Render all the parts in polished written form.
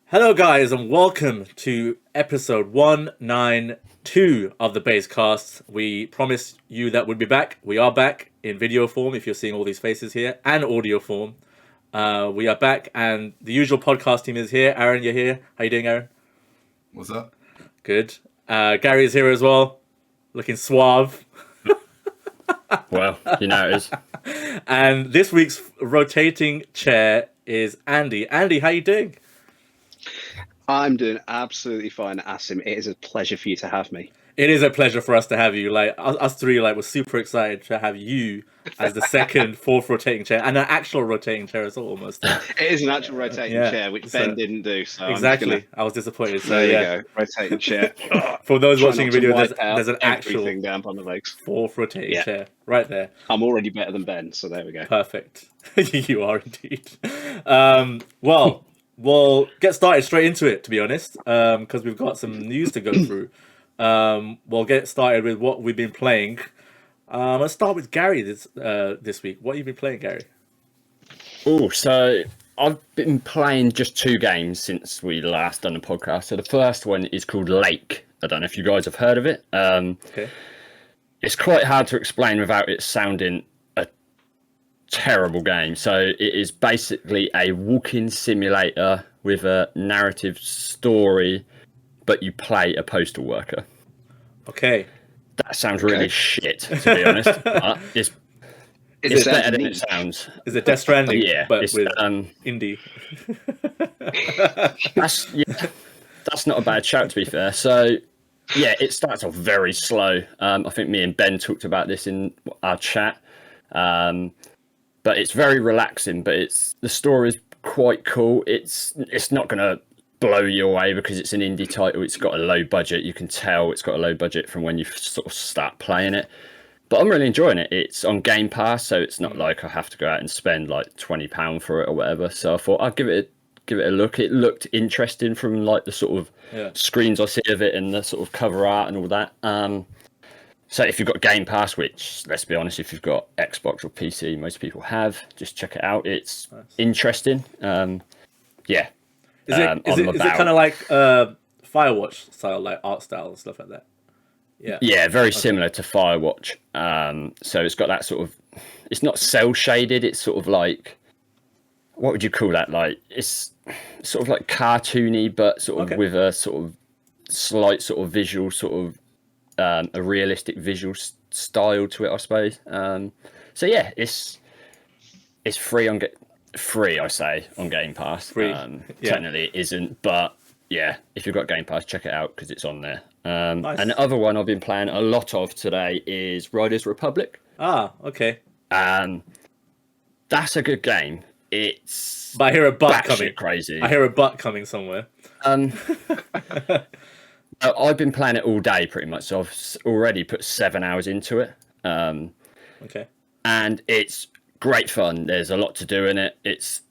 Hello, guys, and welcome to episode 192 of the Basecast. We promised you that we'd be back. We are back in video form, if you're seeing all these faces here, and audio form. We are back, and the usual podcast team is here. Aaron, you're here. How you doing, Aaron? What's up? Good. Gary is here as well, looking suave. Well, you know it is. And this week's rotating chair is Andy. Andy, how you doing? I'm doing absolutely fine, Asim. It is a pleasure for you to have me. It is a pleasure for us to have you. Like us three, we're super excited to have you as the second, fourth rotating chair, and an actual rotating chair as well, almost. It is an actual rotating chair, which Ben didn't do. So exactly, I was disappointed. So there you go, rotating chair. For those watching the video, there's an actual thing down on the legs. Fourth rotating chair right there. I'm already better than Ben, so there we go. Perfect. You are indeed. Well. We'll get started straight into it, to be honest, because we've got some news to go through. We'll get started with what we've been playing. Let's start with Gary this week. What have you been playing, Gary? Oh, so I've been playing just 2 games since we last done the podcast. So the first one is called Lake. I don't know if you guys have heard of it. Okay. It's quite hard to explain without it sounding terrible game. So it is basically a walking simulator with a narrative story, but you play a postal worker. Okay. That sounds really shit, to be honest. But it's better than it sounds. Is it Death Stranding? Yeah, but with indie. That's not a bad shout, to be fair. So yeah, it starts off very slow. I think me and Ben talked about this in our chat. But it's very relaxing, but the story is quite cool. It's not going to blow you away because it's an indie title. It's got a low budget. You can tell it's got a low budget from when you sort of start playing it. But I'm really enjoying it. It's on Game Pass, so it's not like I have to go out and spend like £20 for it or whatever. So I thought I'd give it a look. It looked interesting from like the sort of screens I see of it and the sort of cover art and all that. So if you've got Game Pass, which, let's be honest, if you've got Xbox or PC, most people have, just check it out. It's interesting. Is it kind of like Firewatch style, like art style and stuff like that? Yeah, very similar to Firewatch. So it's got that sort of, it's not cel shaded. It's sort of like, what would you call that? Like it's sort of like cartoony, but sort of with a sort of slight sort of visual sort of a realistic visual style to it, I suppose. So yeah, it's free on on Game Pass. Technically it isn't, but yeah, if you've got Game Pass, check it out because it's on there. Nice. And the other one I've been playing a lot of today is Riders Republic. Okay. That's a good game. But I hear a butt coming. Crazy. I hear a butt coming somewhere. I've been playing it all day pretty much, so I've already put 7 hours into it. Okay. And it's great fun. There's a lot to do in it. It's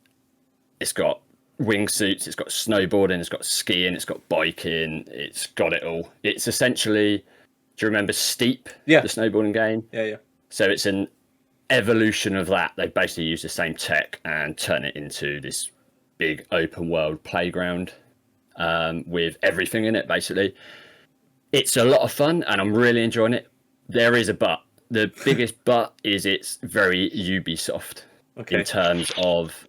got wingsuits, it's got snowboarding, it's got skiing, it's got biking, it's got it all. It's essentially, do you remember Steep? Yeah. The snowboarding game? Yeah. So it's an evolution of that. They basically use the same tech and turn it into this big open world playground. With everything in it, basically. It's a lot of fun, and I'm really enjoying it. There is a but. The biggest but is it's very Ubisoft in terms of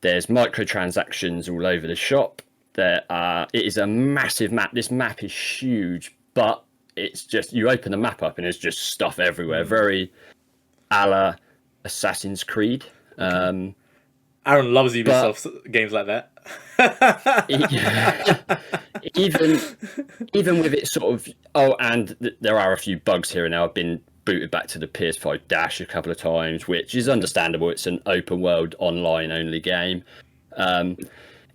there's microtransactions all over the shop. It is a massive map. This map is huge, but it's just, you open the map up and there's just stuff everywhere. Very a la Assassin's Creed. Aaron loves Ubisoft games like that. even with it sort of and there are a few bugs here and now. I've been booted back to the PS5 Dash a couple of times, which is understandable. It's an open world online only game.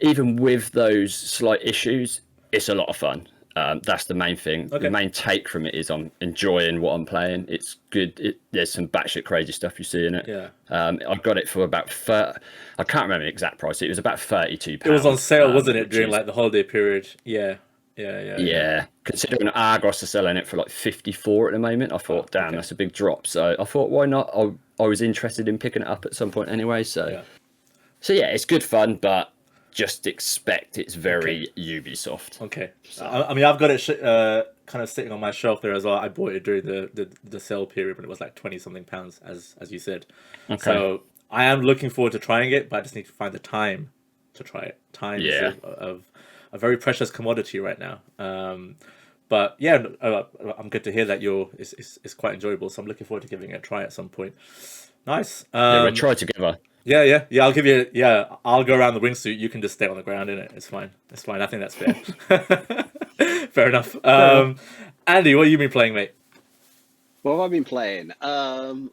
Even with those slight issues, it's a lot of fun. That's the main thing. The main take from it is I'm enjoying what I'm playing. It's good. There's some batshit crazy stuff you see in it. Yeah. I got it for about I can't remember the exact price. It was about £32. It was on sale, wasn't it, during like the holiday period? Yeah. Considering Argos are selling it for like 54 at the moment, I thought, that's a big drop. So I thought, why not? I was interested in picking it up at some point anyway. So yeah, it's good fun, but just expect it's very Ubisoft. Okay. So- I mean, I've got it kind of sitting on my shelf there as well. I bought it during the sale period when it was like 20 something pounds, as you said. Okay. So I am looking forward to trying it, but I just need to find the time to try it. Time is of a very precious commodity right now. But yeah, I'm good to hear that it's quite enjoyable. So I'm looking forward to giving it a try at some point. Nice. Yeah, we'll try together. Yeah. I'll give you. Yeah, I'll go around the wingsuit. You can just stay on the ground, innit? It's fine. I think that's fair. Fair enough. Andy, what have you been playing, mate? What have I been playing?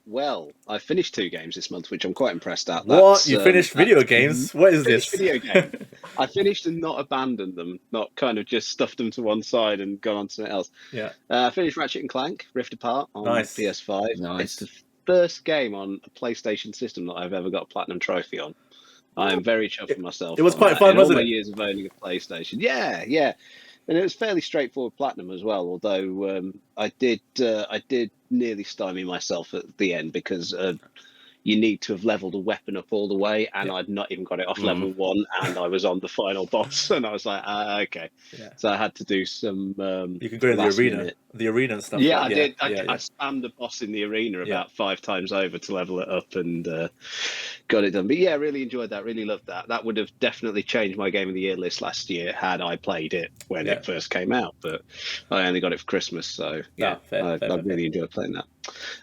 Well, I finished 2 games this month, which I'm quite impressed at. What? You finished video games? What is this? Video game. I finished and not abandoned them, not kind of just stuffed them to one side and gone on to something else. Yeah. I finished Ratchet and Clank Rift Apart on Nice. PS5. Nice. It's the first game on a PlayStation system that I've ever got a platinum trophy on. I am very chuffed with myself. It was on quite that. fun, In wasn't all my it? years of owning a PlayStation. Yeah. And it was fairly straightforward platinum as well. Although I did nearly stymie myself at the end because you need to have leveled a weapon up all the way, and I'd not even got it off level 1, and I was on the final boss, and I was like, okay. Yeah. So I had to do some. You can go to the arena and stuff. Yeah, like, I did. I Yeah. spammed the boss in the arena about 5 times over to level it up and got it done. But yeah, really enjoyed that. Really loved that. That would have definitely changed my Game of the Year list last year had I played it when it first came out. But I only got it for Christmas, so yeah, I really enjoyed playing that.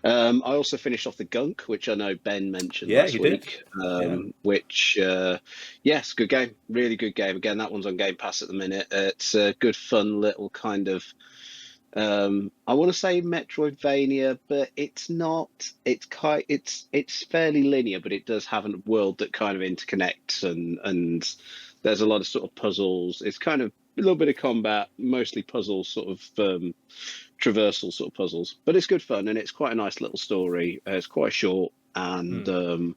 I also finished off the Gunk, which I know Ben mentioned last week. Which, yes, good game. Really good game. Again, that one's on Game Pass at the minute. It's a good, fun little kind of. I want to say Metroidvania, but it's not. It's fairly linear, but it does have a world that kind of interconnects, and there's a lot of sort of puzzles. It's kind of a little bit of combat, mostly puzzles, sort of traversal sort of puzzles. But it's good fun, and it's quite a nice little story. It's quite short, and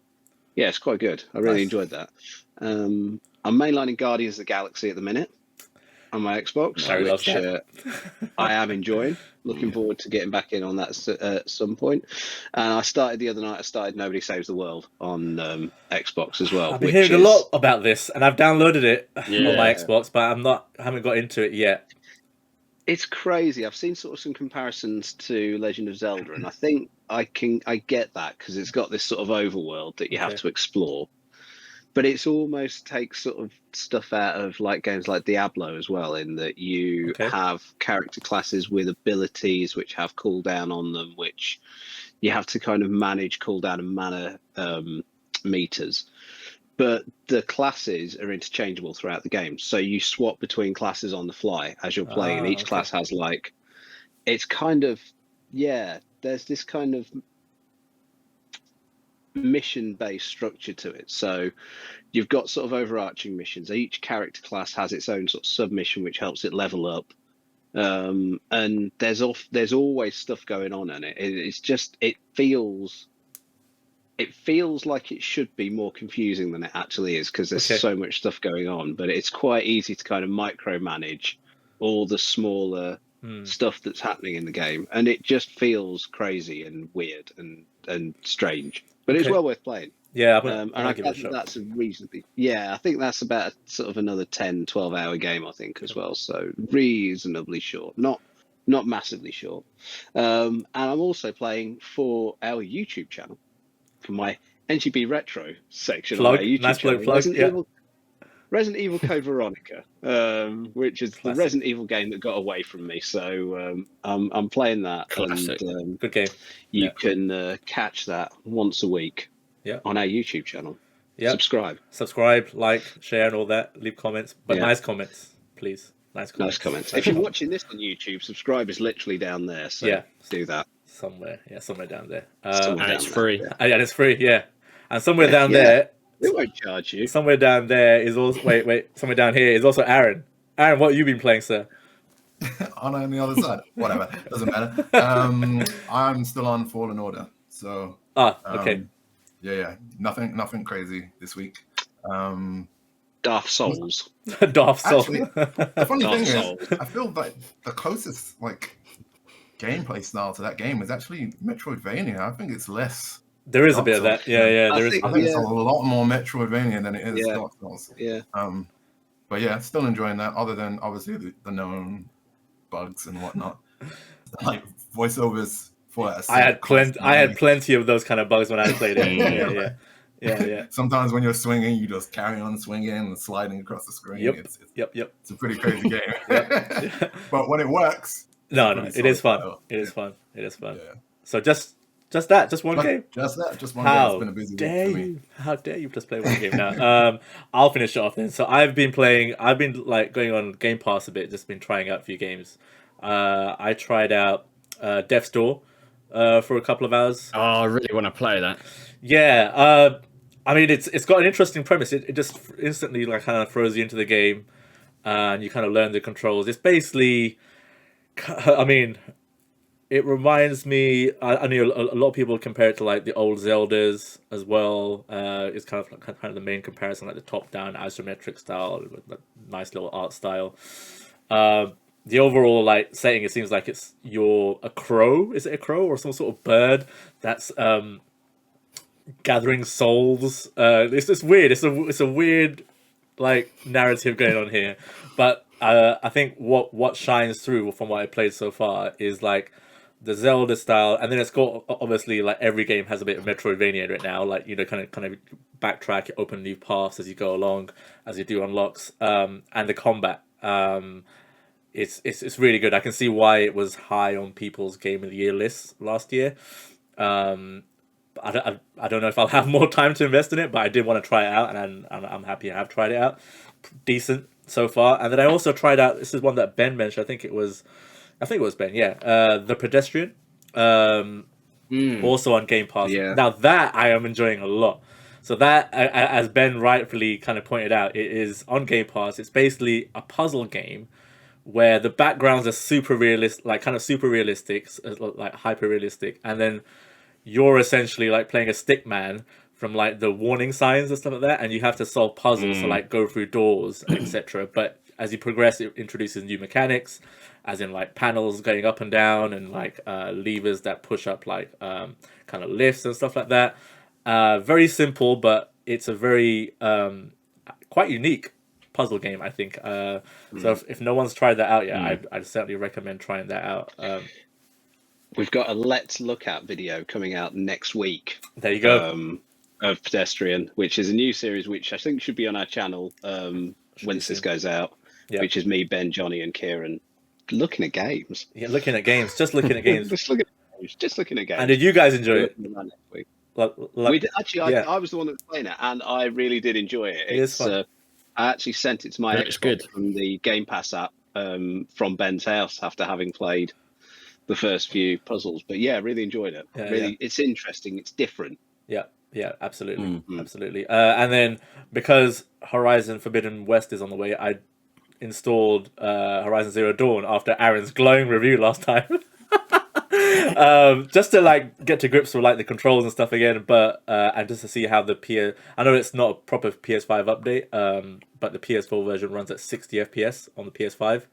yeah, it's quite good. I really enjoyed that. I'm mainlining Guardians of the Galaxy at the minute on my Xbox, which I am enjoying. Looking forward to getting back in on that at some point. And I started the other night. I started Nobody Saves the World on Xbox as well. I've been hearing a lot about this, and I've downloaded it on my Xbox, but I haven't got into it yet. It's crazy. I've seen sort of some comparisons to Legend of Zelda, and I think I get that because it's got this sort of overworld that you have to explore. But it's almost takes sort of stuff out of like games like Diablo as well, in that you have character classes with abilities which have cooldown on them, which you have to kind of manage cooldown and mana meters. But the classes are interchangeable throughout the game. So you swap between classes on the fly as you're playing, and each class has like, it's kind of, there's this kind of mission-based structure to it. So you've got sort of overarching missions. Each character class has its own sort of submission which helps it level up. And there's always stuff going on in it. It feels like it should be more confusing than it actually is, because there's so much stuff going on, but it's quite easy to kind of micromanage all the smaller stuff that's happening in the game, and it just feels crazy and weird and strange, but it's well worth playing. Yeah, and I think that's a reasonably, I think that's about sort of another 10-12 hour game, I think, as well. So reasonably short, not massively short. And I'm also playing for our YouTube channel, for my NGB Retro section of our YouTube channel. Resident Evil Code Veronica, which is the Resident Evil game that got away from me. So I'm playing that. Classic. And, good game. You can catch that once a week on our YouTube channel. Subscribe, like, share, and all that. Leave comments, but nice comments, please. Nice comments. If you're watching this on YouTube, subscribe is literally down there. So do that. Somewhere down there. And it's free. And it's free, And somewhere down there, they won't charge you. Somewhere down there is also somewhere down here is also Aaron. Aaron, what have you been playing, sir? On the other side, whatever, doesn't matter. I'm still on Fallen Order, so okay. Nothing crazy this week. Dark Souls. Dark Souls. Actually, the funny thing is, I feel like the closest gameplay style to that game is actually Metroidvania. I think it's less. There is a bit of that. Yeah, there is. I think it's a lot more Metroidvania than it is Dark Souls. Yeah. But yeah, still enjoying that. Other than obviously the known bugs and whatnot, like voiceovers for that. I had plenty of those kind of bugs when I played it. Yeah. Sometimes when you're swinging, you just carry on swinging and sliding across the screen. Yep. It's a pretty crazy game. But when it works, no, it is fun. It is fun. Yeah. So just one game. Just one game. It's been a busy week for me. How dare you just play one game now? I'll finish it off then. So I've been like going on Game Pass a bit, just been trying out a few games. I tried out Death's Door for a couple of hours. Oh, I really want to play that. Yeah. I mean, it's got an interesting premise. It just instantly like kind of throws you into the game, and you kind of learn the controls. It's basically, I mean, it reminds me. I know a lot of people compare it to like the old Zeldas as well. It's kind of the main comparison, like the top-down isometric style with a nice little art style. The overall like setting, it seems like you're a crow. Is it a crow or some sort of bird that's gathering souls? It's just weird. It's a weird like narrative going on here, but I think what shines through from what I played so far is like the Zelda style, and then it's got obviously like every game has a bit of Metroidvania right now, like kind of backtrack, open new paths as you go along, as you do unlocks, and the combat. It's really good. I can see why it was high on people's Game of the Year lists last year. I don't know if I'll have more time to invest in it, but I did want to try it out, and I'm happy I have tried it out. Decent so far. And then I also tried out, this is one that Ben mentioned, I think it was Ben, yeah. The Pedestrian. Also on Game Pass. Yeah. Now that I am enjoying a lot. So that, as Ben rightfully kind of pointed out, it is on Game Pass. It's basically a puzzle game where the backgrounds are super realistic, like kind of super realistic, like hyper realistic, and then you're essentially like playing a stick man from like the warning signs and stuff like that, and you have to solve puzzles to like go through doors, etc. But as you progress, it introduces new mechanics, as in like panels going up and down, and like levers that push up like kind of lifts and stuff like that. Very simple, but it's a very quite unique puzzle game, I think. So if no one's tried that out yet, I'd certainly recommend trying that out. We've got a Let's Look At video coming out next week. There you go. Of Pedestrian, which is a new series which I think should be on our channel once this goes out, which is me, Ben, Johnny, and Kieran looking at games. Yeah, looking at games. Just looking at games. Just looking at games. And did you guys enjoy it? Next week. We did, actually, I was the one that was playing it, and I really did enjoy it. It's fun. I actually sent it to my Xbox from the Game Pass app from Ben's house after having played the first few puzzles. But yeah, really enjoyed it. It's interesting. It's different. Yeah, absolutely. Absolutely. And then because Horizon Forbidden West is on the way, I installed Horizon Zero Dawn after Aaron's glowing review last time. Just to like get to grips with like the controls and stuff again, but and just to see how I know it's not a proper PS5 update, but the PS4 version runs at 60 FPS on the PS5.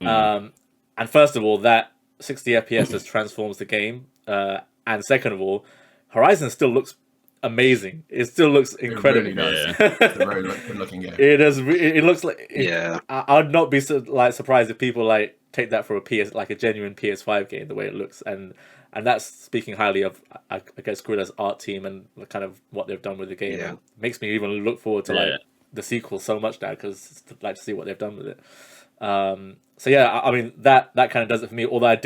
And first of all, that 60 FPS just transforms the game, and second of all, Horizon still looks amazing. It still looks incredibly nice. It's a very good looking game. It looks like I'd not be surprised if people like take that for a genuine PS5 game, the way it looks, and that's speaking highly of I guess Guerrilla's art team and kind of what they've done with the game. It makes me even look forward to like the sequel so much now, because I'd like to see what they've done with it. So yeah, I mean that kind of does it for me. Although I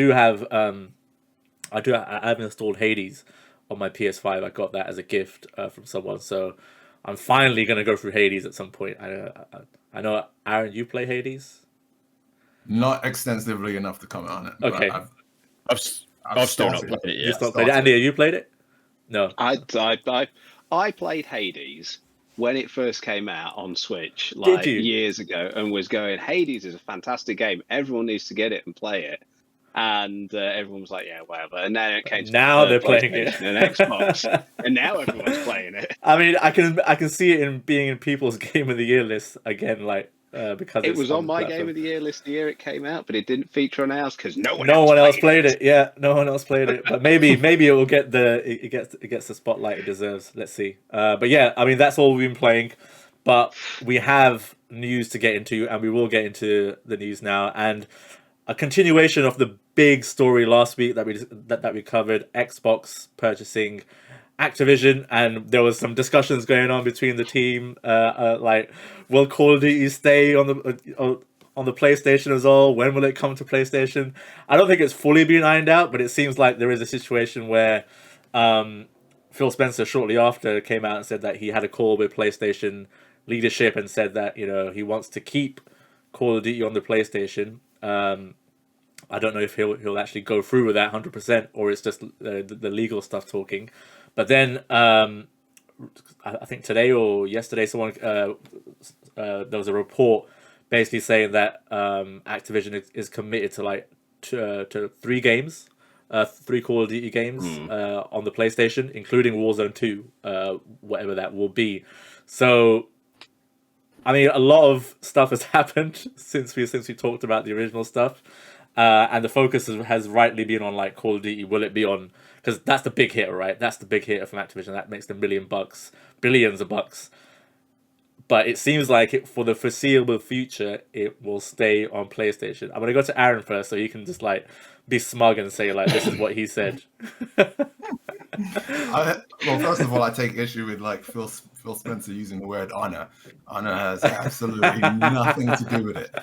have installed Hades on my PS5. I got that as a gift from someone, so I'm finally gonna go through Hades at some point. I know, Aaron, you play Hades? Not extensively enough to comment on it. Okay. I've still not played it yet. You still played it. Andy, you played it? No. I played Hades when it first came out on Switch years ago, and was going, Hades is a fantastic game. Everyone needs to get it and play it. And everyone was like, yeah, whatever. And then it came to they're playing it and Xbox, and now everyone's playing it. I mean, I can see it in being in people's Game of the Year list again, like because it was on my Game of the Year list the year it came out, but it didn't feature on ours because no one else played it. Yeah, no one else played it. But maybe it will get it gets the spotlight it deserves. Let's see. But yeah, I mean that's all we've been playing. But we have news to get into, and we will get into the news now. And a continuation of the big story last week that we covered: Xbox purchasing Activision, and there was some discussions going on between the team. Like, will Call of Duty stay on the PlayStation as well? When will it come to PlayStation? I don't think it's fully been ironed out, but it seems like there is a situation where Phil Spencer shortly after came out and said that he had a call with PlayStation leadership and said that he wants to keep Call of Duty on the PlayStation. I don't know if he'll actually go through with that 100%, or it's just the legal stuff talking. But then I think today or yesterday, someone there was a report basically saying that Activision is committed to 3 games, 3 Call of Duty games on the PlayStation, including Warzone 2, whatever that will be. So, I mean, a lot of stuff has happened since we talked about the original stuff, and the focus has rightly been on like Call of Duty. Will it be on? Because that's the big hitter, right? That's the big hitter from Activision. That makes them billions of bucks. But it seems like for the foreseeable future, it will stay on PlayStation. I'm gonna go to Aaron first, so you can just like be smug and say like, this is what he said. Well, first of all, I take issue with like Phil Spencer using the word honor. Honor has absolutely nothing to do with it.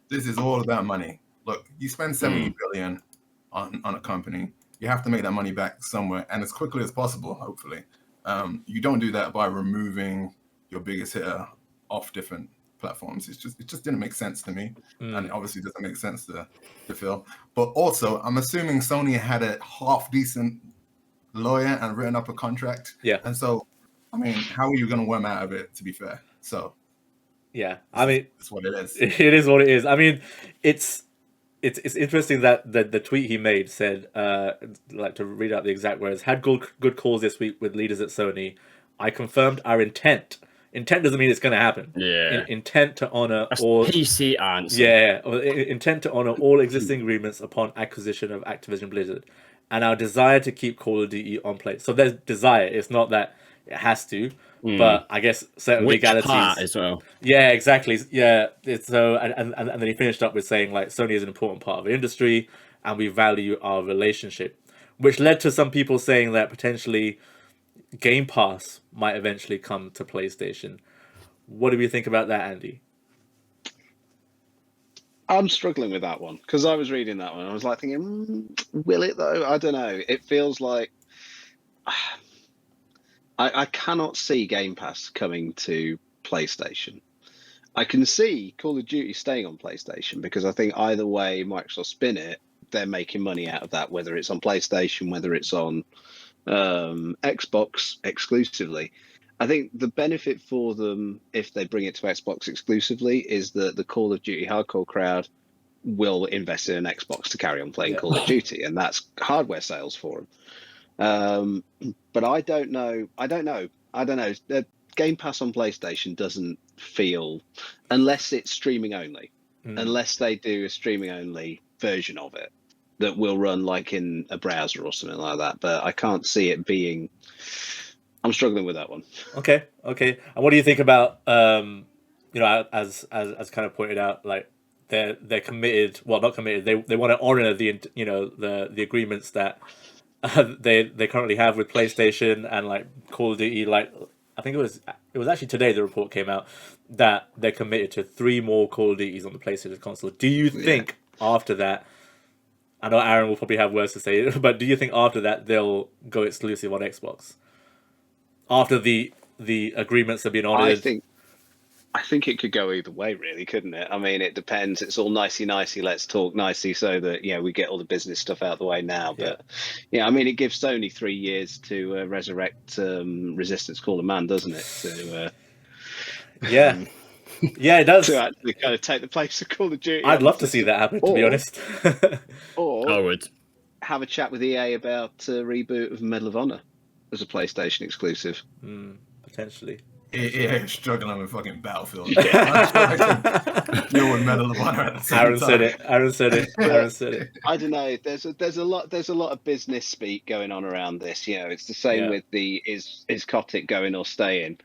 This is all about money. Look, you spend $70 billion on a company. You have to make that money back somewhere, and as quickly as possible, hopefully. You don't do that by removing your biggest hitter off different platforms. It just didn't make sense to me, and it obviously doesn't make sense to Phil. But also, I'm assuming Sony had a half decent lawyer and written up a contract. Yeah. And so, I mean, how are you going to worm out of it? To be fair, so yeah, I mean, it's what it is. It is what it is. I mean, it's interesting that the tweet he made said, like to read out the exact words: "Had good calls this week with leaders at Sony. I confirmed our intent. Intent doesn't mean it's going to happen. Yeah. Intent to honor That's all PC answer. Yeah, intent to honor all existing agreements upon acquisition of Activision Blizzard, and our desire to keep Call of Duty on play." So there's desire. It's not that it has to, but I guess certain Which legalities part as well. Yeah, exactly. Yeah, it's so, and then he finished up with saying like Sony is an important part of the industry, and we value our relationship, which led to some people saying that potentially Game Pass might eventually come to PlayStation. What do we think about that, Andy? I'm struggling with that one because I was reading that one. I was like thinking, will it though? I don't know. It feels like I cannot see Game Pass coming to PlayStation. I can see Call of Duty staying on PlayStation because I think either way Microsoft spin it, they're making money out of that, whether it's on PlayStation, whether it's on Xbox exclusively. I think the benefit for them if they bring it to Xbox exclusively is that the Call of Duty hardcore crowd will invest in an Xbox to carry on playing Call of Duty, and that's hardware sales for them. But I don't know. The Game Pass on PlayStation doesn't feel, unless it's streaming only, unless they do a streaming only version of it that will run like in a browser or something like that. But I can't see it being. I'm struggling with that one. Okay. And what do you think about as kind of pointed out, like they're committed. Well, not committed. They want to honor the agreements that they currently have with PlayStation and like Call of Duty. Like I think it was actually today the report came out that they're committed to 3 more Call of Duties on the PlayStation console. Do you think after that? I know Aaron will probably have words to say, but do you think after that they'll go exclusive on Xbox? After the agreements have been honored? I think it could go either way, really, couldn't it? I mean, it depends. It's all nicey. Let's talk nicey so that we get all the business stuff out of the way now. But I mean, it gives Sony 3 years to resurrect Resistance Call of Man, doesn't it? Yeah, it does. To actually kind of take the place of Call of Duty. I'd love to see that happen, to be honest. Or I would have a chat with EA about a reboot of Medal of Honor as a PlayStation exclusive. Potentially. Yeah, struggling with fucking Battlefield. I'm trying to deal with Medal of Honor at the same Aaron time. said it. I don't know. There's a lot of business speak going on around this. It's the same with the is Kotick going or staying.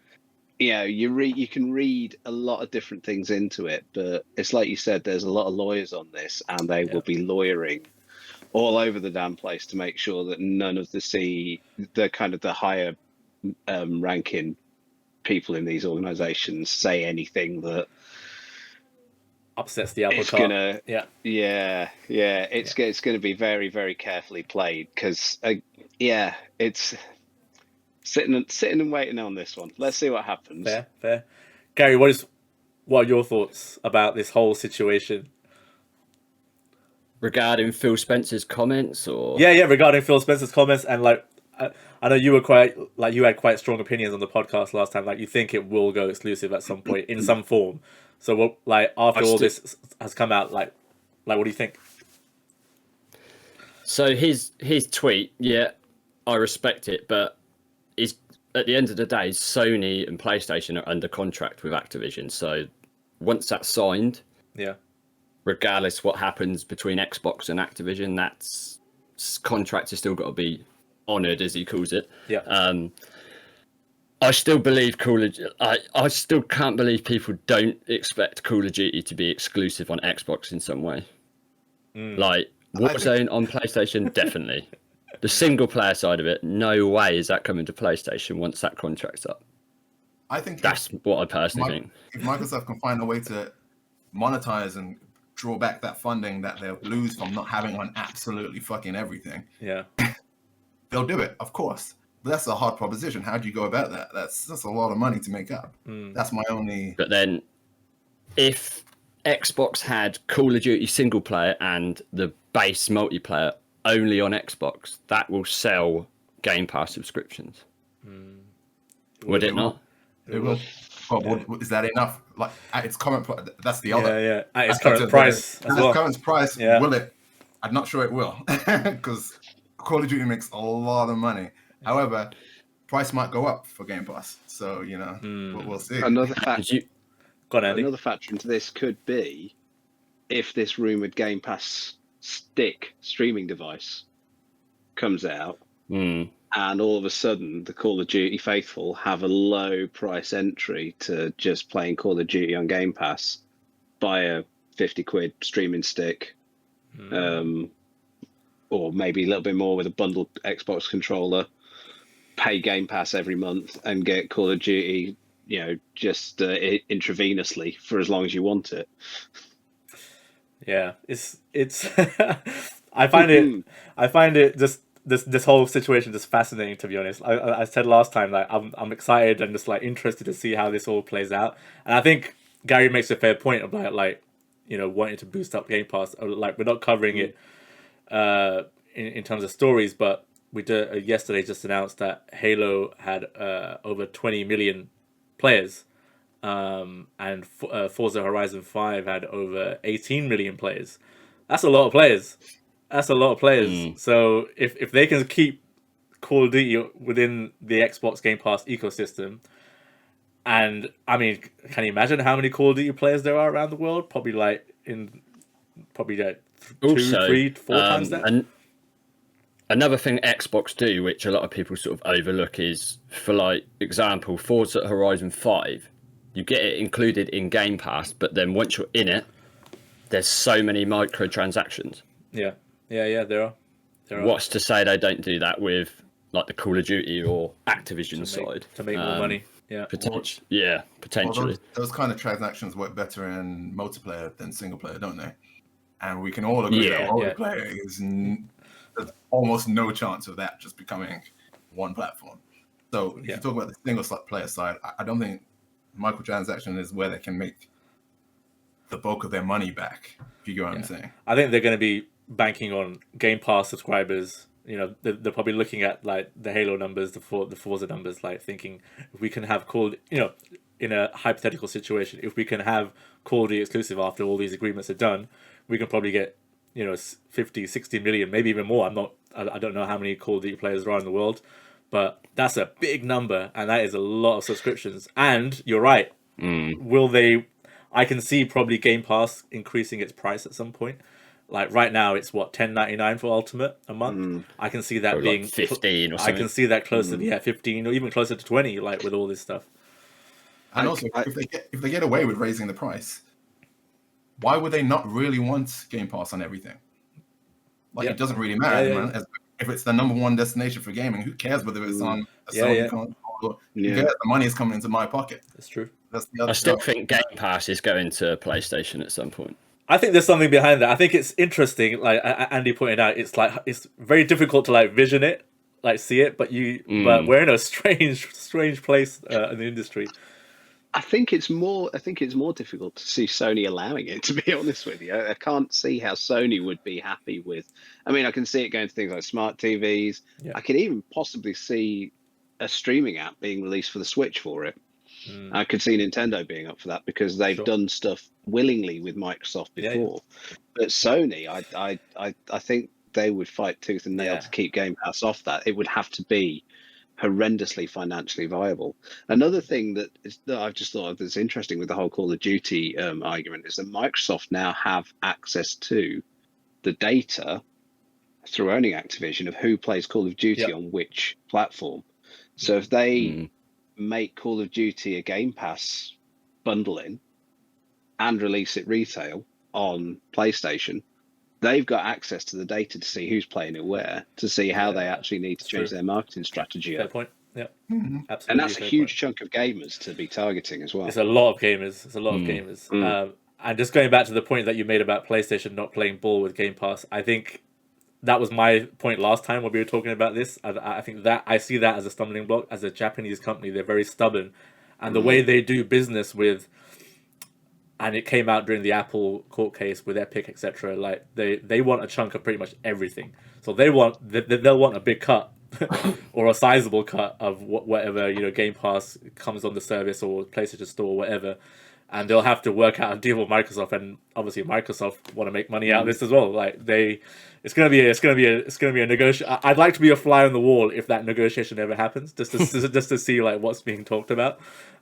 you can read a lot of different things into it, but it's like you said, there's a lot of lawyers on this, and they will be lawyering all over the damn place to make sure that none of the kind of the higher ranking people in these organizations say anything that upsets the apple it's cart. gonna it's gonna be very, very carefully played, because it's sitting and waiting on this one. Let's see what happens. Fair. Gary, what are your thoughts about this whole situation? Regarding Phil Spencer's comments, or Regarding Phil Spencer's comments, and like I know you were you had quite strong opinions on the podcast last time. Like, you think it will go exclusive at some point in some form. So what, after all this has come out, like what do you think? So his tweet, I respect it, but is at the end of the day, Sony and PlayStation are under contract with Activision. So once that's signed, regardless what happens between Xbox and Activision, that's contract has still got to be honoured, as he calls it. I still believe I still can't believe people don't expect Call of Duty to be exclusive on Xbox in some way. Like Warzone on PlayStation, definitely. The single player side of it, no way is that coming to PlayStation once that contract's up. I think that's what I personally think. If Microsoft can find a way to monetize and draw back that funding that they'll lose from not having on absolutely fucking everything, they'll do it, of course. But that's a hard proposition. How do you go about that? That's a lot of money to make up. That's my only. But then, if Xbox had Call of Duty single player and the base multiplayer only on Xbox, that will sell Game Pass subscriptions. Would it not? It will. But is that enough? Like, at its current price, that's the other. At its current price as well. Its current price, will it? I'm not sure it will, because Call of Duty makes a lot of money. However, price might go up for Game Pass, so we'll see. Another factor. Another factor into this could be if this rumored Game Pass stick streaming device comes out, and all of a sudden the Call of Duty faithful have a low price entry to just playing Call of Duty on Game Pass, buy a £50 streaming stick, or maybe a little bit more with a bundled Xbox controller, pay Game Pass every month and get Call of Duty, just intravenously for as long as you want it. Yeah, it's I find it just this whole situation just fascinating, to be honest. I said last time, like, I'm excited and just like interested to see how this all plays out. And I think Gary makes a fair point about wanting to boost up Game Pass. Like, we're not covering it in terms of stories, but we did yesterday just announced that Halo had over 20 million players, and Forza Horizon 5 had over 18 million players. That's a lot of players. So if they can keep Call of Duty within the Xbox Game Pass ecosystem, and I mean, can you imagine how many Call of Duty players there are around the world? Probably like 2, 3, 4 times that. Another thing Xbox do, which a lot of people sort of overlook, is, for like example, Forza Horizon 5, you get it included in Game Pass, but then once you're in it, there's so many microtransactions. Yeah, there are. What's to say they don't do that with like the Call of Duty or Activision side to make more money? Yeah, potentially. Those kind of transactions work better in multiplayer than single player, don't they? And we can all agree that multiplayer is there's almost no chance of that just becoming one platform. So if you talk about the single player side, I don't think microtransaction is where they can make the bulk of their money back, if you get what I'm saying. I think they're going to be banking on Game Pass subscribers. They're probably looking at like the Halo numbers, the Forza numbers, like thinking, if we can have in a hypothetical situation, if we can have Call of Duty exclusive after all these agreements are done, we can probably get 50, 60 million, maybe even more. I don't know how many Call of Duty players there are in the world, but that's a big number, and that is a lot of subscriptions. And you're right. Will they? I can see probably Game Pass increasing its price at some point. Like right now, it's what, $10.99 for Ultimate a month. I can see that or being like 15 or something. I can see that closer to 15 or even closer to 20. Like with all this stuff. And also, if they get away with raising the price, why would they not really want Game Pass on everything? Like, it doesn't really matter, man. If it's the number one destination for gaming, who cares whether it's on a Sony console? Who cares? The money is coming into my pocket. That's true. I still think Game Pass is going to PlayStation at some point. I think there's something behind that. I think it's interesting. Like Andy pointed out, it's very difficult to like vision it, like see it, but we're in a strange place in the industry. I think it's more difficult to see Sony allowing it, to be honest with you. I can't see how Sony would be happy with. I mean, I can see it going to things like smart TVs. Yeah. I can even possibly see a streaming app being released for the Switch for it. I could see Nintendo being up for that because they've done stuff willingly with Microsoft before. Yeah. But Sony, I think they would fight tooth and nail to keep Game Pass off that. It would have to be horrendously financially viable. Another thing that I've just thought of that's interesting with the whole Call of Duty argument is that Microsoft now have access to the data through owning Activision of who plays Call of Duty on which platform. So if they make Call of Duty a Game Pass bundling and release it retail on PlayStation, they've got access to the data to see who's playing it where, to see how they actually need to change their marketing strategy. Fair point. Yeah, absolutely. And that's a huge chunk of gamers to be targeting as well. It's a lot of gamers. And just going back to the point that you made about PlayStation not playing ball with Game Pass, I think that was my point last time when we were talking about this. I think that I see that as a stumbling block. As a Japanese company, they're very stubborn, and the way they do business with, and it came out during the Apple court case with Epic, etc. Like they want a chunk of pretty much everything. So they'll want a big cut or a sizable cut of whatever Game Pass comes on the service or PlayStation Store or whatever. And they'll have to work out a deal with Microsoft, and obviously Microsoft want to make money out of this as well. Like it's gonna be a negotiation. I'd like to be a fly on the wall if that negotiation ever happens, just to see like what's being talked about.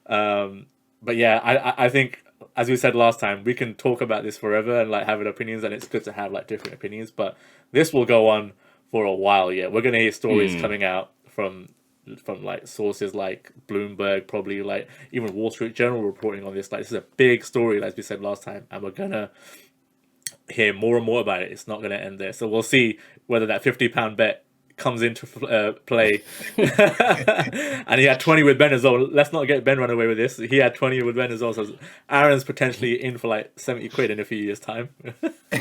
But yeah, I think, as we said last time, we can talk about this forever and like having opinions, and it's good to have like different opinions. But this will go on for a while. Yeah, we're gonna hear stories coming out from like sources like Bloomberg, probably like even Wall Street Journal reporting on this. Like, this is a big story, as we said last time, and we're gonna hear more and more about it. It's not gonna end there. So we'll see whether that £50 bet comes into play. And he had 20 with Ben as well. Let's not get Ben run away with this. He had 20 with Ben as well. So Aaron's potentially in for like 70 quid in a few years' time. I'll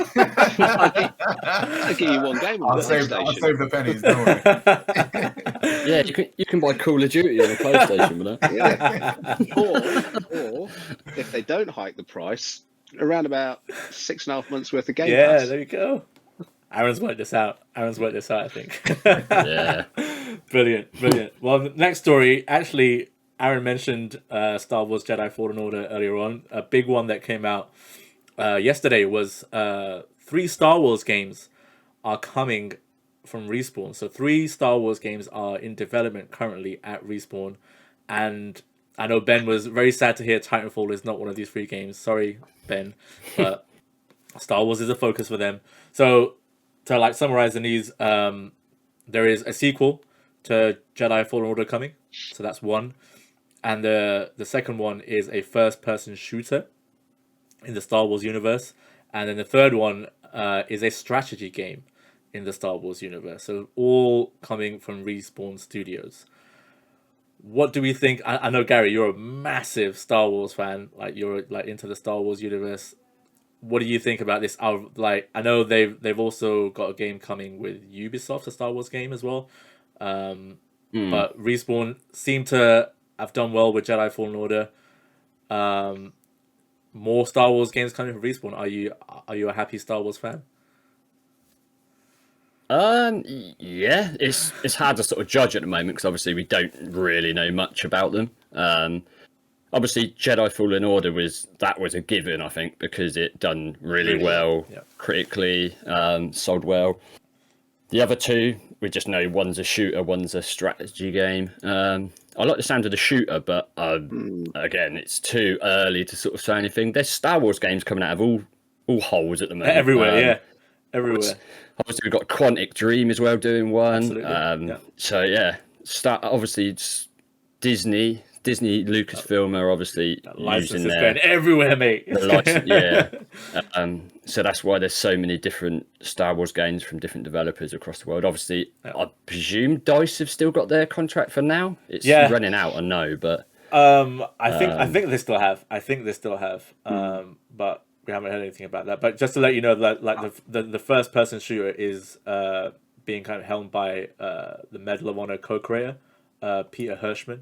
give you one game. I'll save the pennies. Don't worry. Yeah, you can buy Call of Duty on a PlayStation with that. Yeah. Or if they don't hike the price, around about 6.5 months worth of Game Pass. Yeah, there you go. Aaron's worked this out, I think. Yeah. Brilliant. Well, the next story, actually, Aaron mentioned Star Wars Jedi Fallen Order earlier on. A big one that came out yesterday was 3 Star Wars games are coming from Respawn. So 3 Star Wars games are in development currently at Respawn. And I know Ben was very sad to hear Titanfall is not one of these 3 games. Sorry, Ben. But Star Wars is a focus for them. So to like summarize the news, there is a sequel to Jedi Fallen Order coming, so that's one, and the second one is a first-person shooter in the Star Wars universe, and then the third one is a strategy game in the Star Wars universe. So all coming from Respawn Studios. What do we think? I know, Gary, you're a massive Star Wars fan. Like, you're like into the Star Wars universe. What do you think about this? I know they've also got a game coming with Ubisoft, a Star Wars game as well. But Respawn seem to have done well with Jedi Fallen Order. More Star Wars games coming from Respawn. Are you a happy Star Wars fan? Yeah, it's hard to sort of judge at the moment because obviously we don't really know much about them. Obviously, Jedi Fallen Order was a given, I think, because it done really well critically, sold well. The other 2, we just know one's a shooter, one's a strategy game. I like the sound of the shooter, but again, it's too early to sort of say anything. There's Star Wars games coming out of all holes at the moment. Everywhere. Obviously, we've got Quantic Dream as well doing one. Absolutely. So yeah, obviously it's Disney. Disney, Lucasfilm are obviously License using is their going everywhere, mate. the license. Yeah. So that's why there's so many different Star Wars games from different developers across the world. Obviously, I presume DICE have still got their contract for now. It's running out, I know, but I think they still have. But we haven't heard anything about that. But just to let you know that like the first person shooter is being kind of helmed by the Medal of Honor co-creator Peter Hirschman.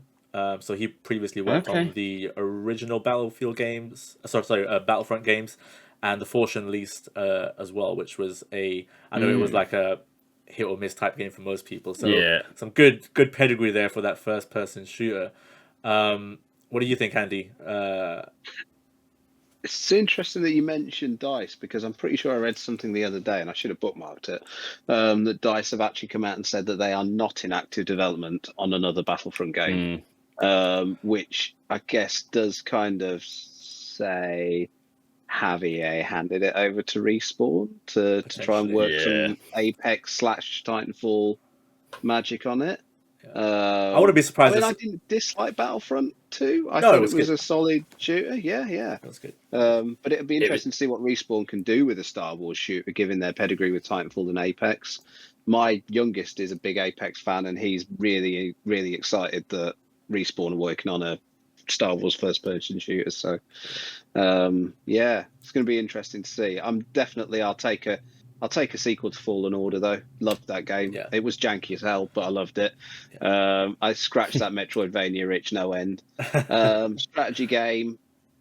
So he previously worked on the original Battlefield games, Battlefront games, and the Force Unleashed as well, which was I know it was like a hit or miss type game for most people. So some good pedigree there for that first person shooter. What do you think, Andy? It's interesting that you mentioned DICE, because I'm pretty sure I read something the other day, and I should have bookmarked it, that DICE have actually come out and said that they are not in active development on another Battlefront game, which I guess does kind of say, have EA handed it over to Respawn to try and work some Apex / Titanfall magic on it? I wouldn't be surprised. I didn't dislike Battlefront 2. I thought it was a solid shooter. Yeah. That's good. But it'd be interesting to see what Respawn can do with a Star Wars shooter, given their pedigree with Titanfall and Apex. My youngest is a big Apex fan, and he's really, really excited that Respawn are working on a Star Wars first-person shooter. So, it's going to be interesting to see. I'll take a sequel to Fallen Order, though. Loved that game. Yeah. It was janky as hell, but I loved it. Yeah. I scratched that Metroidvania itch no end. Strategy game,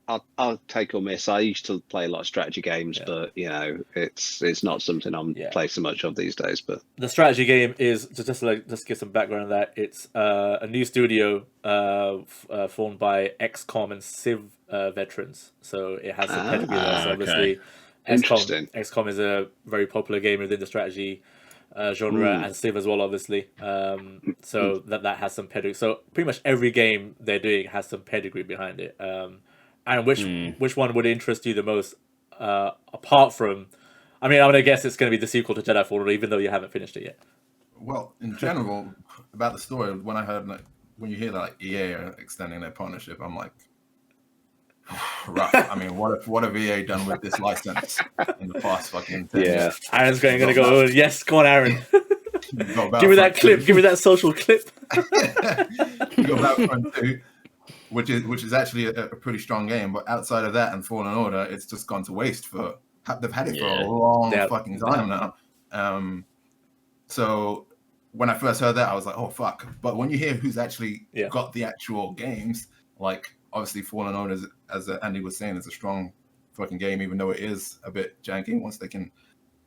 I'll take or miss. I used to play a lot of strategy games, but it's not something I'm play so much of these days. But the strategy game is just give some background on that. It's a new studio formed by XCOM and Civ veterans, so it has some pedigree there. So obviously. XCOM is a very popular game within the strategy genre, and Civ as well, obviously. So that has some pedigree. So pretty much every game they're doing has some pedigree behind it. And which one would interest you the most? Apart from, I'm gonna guess it's gonna be the sequel to Jedi Fallen Order, even though you haven't finished it yet. Well, in general, about the story, when I heard when you hear that EA are extending their partnership, I'm like, rough. What have EA done with this license in the past fucking 10 years? Aaron's gonna go, oh, yes, go on, Aaron. Give me that clip. Give me that social clip. You got Battlefront 2, which is actually a pretty strong game, but outside of that and Fallen Order, it's just gone to waste. They've had it for a long fucking time now. So when I first heard that, I was like, oh fuck. But when you hear who's actually got the actual games, like obviously Fallen Order, as Andy was saying, is a strong fucking game, even though it is a bit janky. Once they can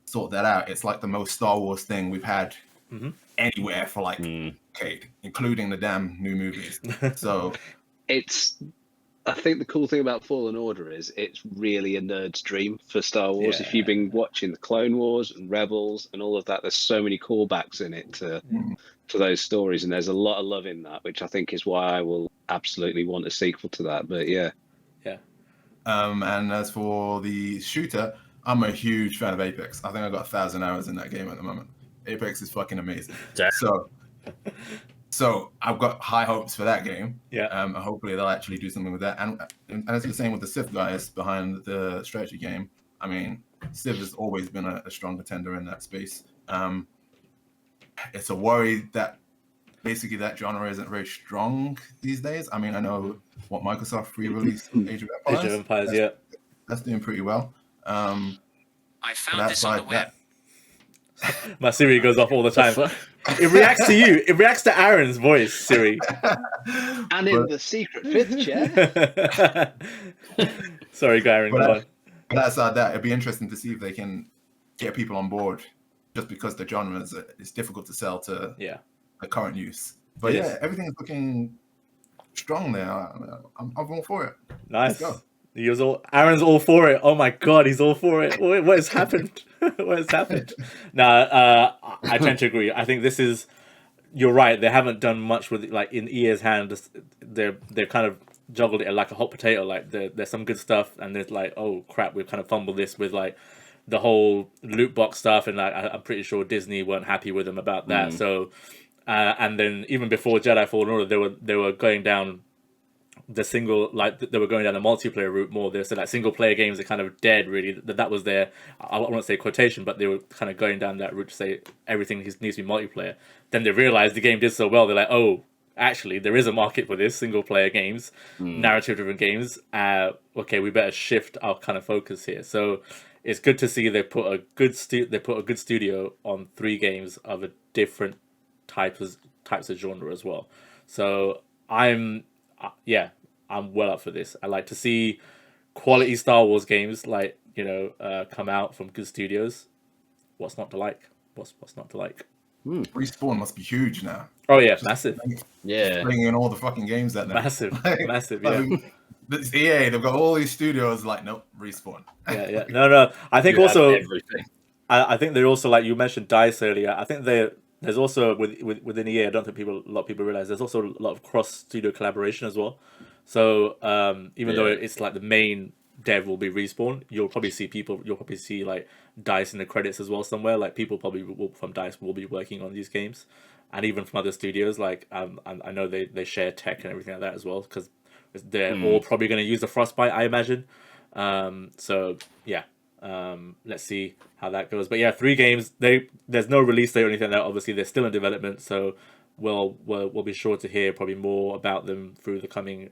sort that out, it's like the most Star Wars thing we've had anywhere for like decade, including the damn new movies. So I think the cool thing about Fallen Order is it's really a nerd's dream for Star Wars. If you've been watching the Clone Wars and Rebels and all of that, there's so many callbacks in it to those stories, and there's a lot of love in that, which I think is why I will absolutely want a sequel to that. But yeah. And as for the shooter, I'm a huge fan of Apex. I think I've got 1,000 hours in that game at the moment. Apex is fucking amazing. So I've got high hopes for that game. Hopefully they'll actually do something with that. And as you're saying with the Civ guys behind the strategy game, Civ has always been a strong contender in that space. It's a worry that basically that genre isn't very strong these days. I know what Microsoft re-released Age of Empires. That's doing pretty well. I found this on the web. My Siri goes off all the time. It reacts to you. It reacts to Aaron's voice, Siri. And in the secret fifth chair. Sorry, Aaron, go on. But outside that, it'd be interesting to see if they can get people on board, just because the genre is difficult to sell to the current use. But everything is looking strong there. I'm all for it. Nice. Let's go. Aaron's all for it. Oh my god, he's all for it. What has happened? What has happened? I tend to agree. I think you're right. They haven't done much with it. Like in EA's hand, they're kind of juggled it like a hot potato. Like there's some good stuff, and there's like, oh crap, we've kind of fumbled this with like the whole loot box stuff, and like I'm pretty sure Disney weren't happy with them about that. So, and then even before Jedi Fallen Order, they were going down the single, like they were going down the multiplayer route more. They said like single player games are kind of dead. Really, that was their, I won't say quotation, but they were kind of going down that route to say everything needs to be multiplayer. Then they realized the game did so well. They're like, oh, actually, there is a market for this single player games, narrative driven games. Okay, we better shift our kind of focus here. So it's good to see they put a good studio on 3 games of a different types of genre as well. So I'm well up for this. I like to see quality Star Wars games like come out from good studios. What's not to like? What's not to like? Respawn must be huge now. Oh yeah, massive. Yeah, bringing in all the fucking games that massive, massive. Yeah. It's EA, they've got all these studios like, nope, Respawn. Yeah. No. I think also everything. I think they're also, like you mentioned DICE earlier. I think there's also within EA. I don't think a lot of people realize there's also a lot of cross studio collaboration as well. So even though it's like the main dev will be Respawn, you'll probably see like DICE in the credits as well somewhere. Like people probably from DICE will be working on these games, and even from other studios. Like I know they share tech and everything like that as well, because they're all probably going to use the Frostbite, I imagine. So yeah, let's see how that goes. But yeah, 3 games. There's no release date or anything like that. Obviously, they're still in development, so we'll be sure to hear probably more about them through the coming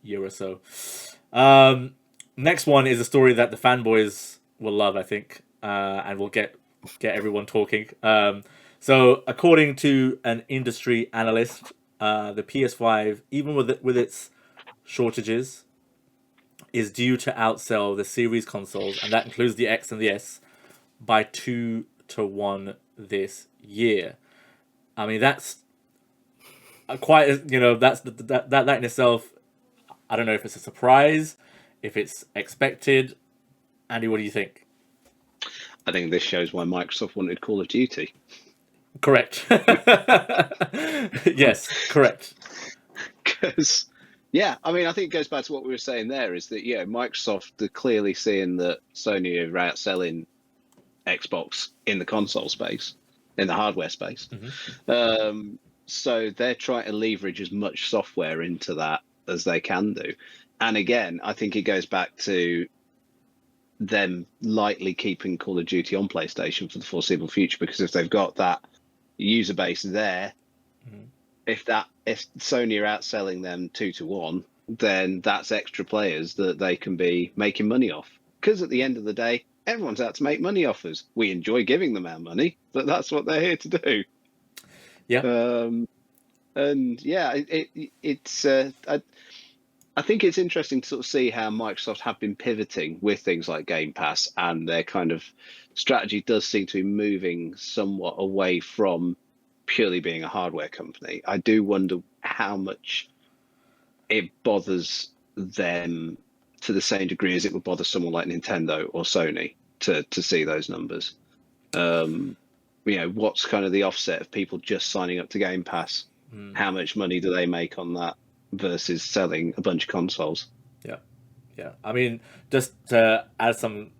year or so. Next one is a story that the fanboys will love, I think, and will get everyone talking. So according to an industry analyst, the PS5, even with its shortages, is due to outsell the series consoles, and that includes the X and the S, by 2 to 1 this year. I mean, that's quite, that's that in itself. I don't know if it's a surprise, if it's expected. Andy, what do you think? I think this shows why Microsoft wanted Call of Duty. Correct. Yes, correct. Because, yeah, I mean, I think it goes back to what we were saying there, is that, Microsoft are clearly seeing that Sony are outselling Xbox in the console space, in the hardware space. Mm-hmm. So they're trying to leverage as much software into that as they can do. And again, I think it goes back to them lightly keeping Call of Duty on PlayStation for the foreseeable future, because if they've got that user base there, if Sony are outselling them 2 to 1, then that's extra players that they can be making money off. Because at the end of the day, everyone's out to make money off us. We enjoy giving them our money, but that's what they're here to do. Yeah. And yeah, it's I think it's interesting to sort of see how Microsoft have been pivoting with things like Game Pass, and their kind of strategy does seem to be moving somewhat away from purely being a hardware company. I do wonder how much it bothers them to the same degree as it would bother someone like Nintendo or Sony to see those numbers. What's kind of the offset of people just signing up to Game Pass? How much money do they make on that versus selling a bunch of consoles? Yeah. I mean, just to add some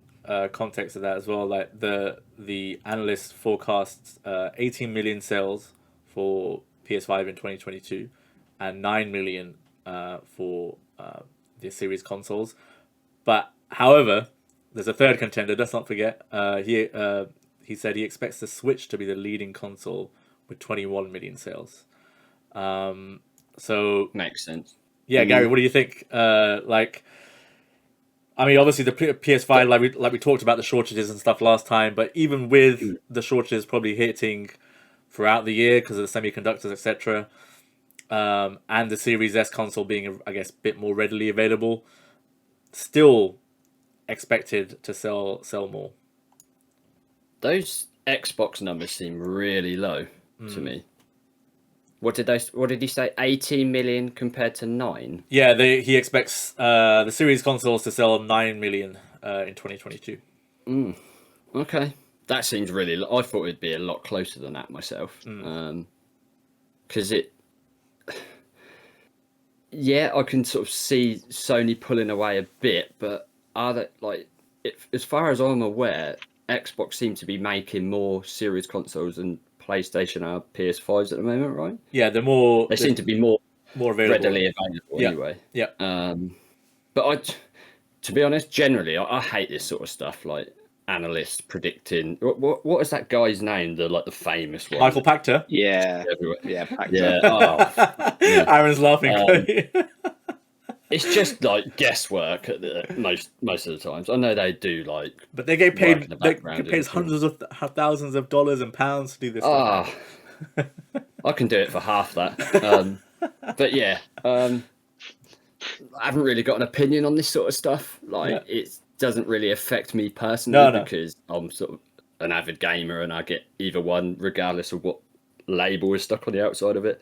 context to that as well, like the analysts forecasts 18 million sales for PS5 in 2022 and 9 million for the series consoles. But however, there's a third contender. Let's not forget. He said he expects the Switch to be the leading console with 21 million sales. So makes sense. Yeah, Gary, what do you think? I mean, obviously the PS5, like we talked about the shortages and stuff last time, but even with the shortages probably hitting throughout the year because of the semiconductors, etc., and the Series S console being, I guess, a bit more readily available, still expected to sell more. Those Xbox numbers seem really low to me. What did he say? 18 million compared to 9? Yeah, he expects the series consoles to sell 9 million in 2022. Okay, that seems really low. I thought it'd be a lot closer than that myself. Because I can sort of see Sony pulling away a bit, but as far as I'm aware, Xbox seem to be making more series consoles than PlayStation are PS5s at the moment, right? Yeah, they seem to be more more available. readily available anyway. Yeah. But to be honest, generally, I hate this sort of stuff, like analysts predicting. What is that guy's name? The famous one. Michael Pachter. Yeah, Everywhere. yeah, packed Yeah. up. Oh, yeah. Aaron's laughing. It's just like guesswork at most of the times. I know they do but they get work paid. in the They background get paid hundreds of thousands of dollars and pounds to do this stuff. I can do it for half that. But yeah, I haven't really got an opinion on this sort of stuff. It doesn't really affect me personally because I'm sort of an avid gamer and I get either one regardless of what label is stuck on the outside of it.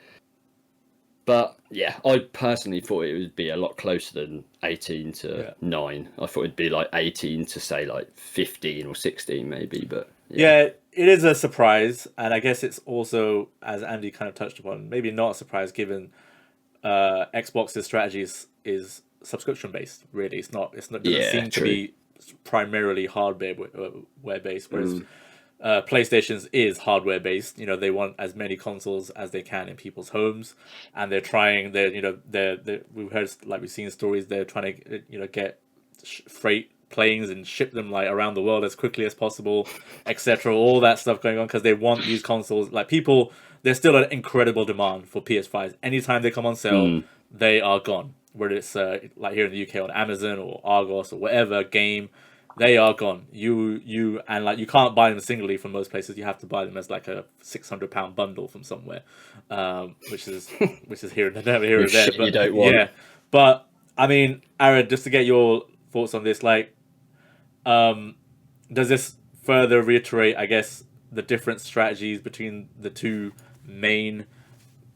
But yeah, I personally thought it would be a lot closer than 18 to 9. I thought it'd be like 18 to say like 15 or 16 maybe, but yeah, it is a surprise, and I guess it's also, as Andy kind of touched upon, maybe not a surprise given Xbox's strategy is subscription based. Really, it doesn't seem to be primarily hardware based, whereas PlayStation's is hardware based. You know, they want as many consoles as they can in people's homes, and they're trying. We've heard, like, we've seen stories. They're trying to get freight planes and ship them like around the world as quickly as possible, etc. All that stuff going on because they want these consoles. Like, people, there's still an incredible demand for PS5s. Anytime they come on sale, they are gone. Whether it's like here in the UK on Amazon or Argos or whatever game, they are gone. You can't buy them singly from most places. You have to buy them as like a £600 bundle from somewhere, which is here and there. Shit But you don't want. yeah, but I mean, Aaron, just to get your thoughts on this, like, does this further reiterate, I guess, the different strategies between the two main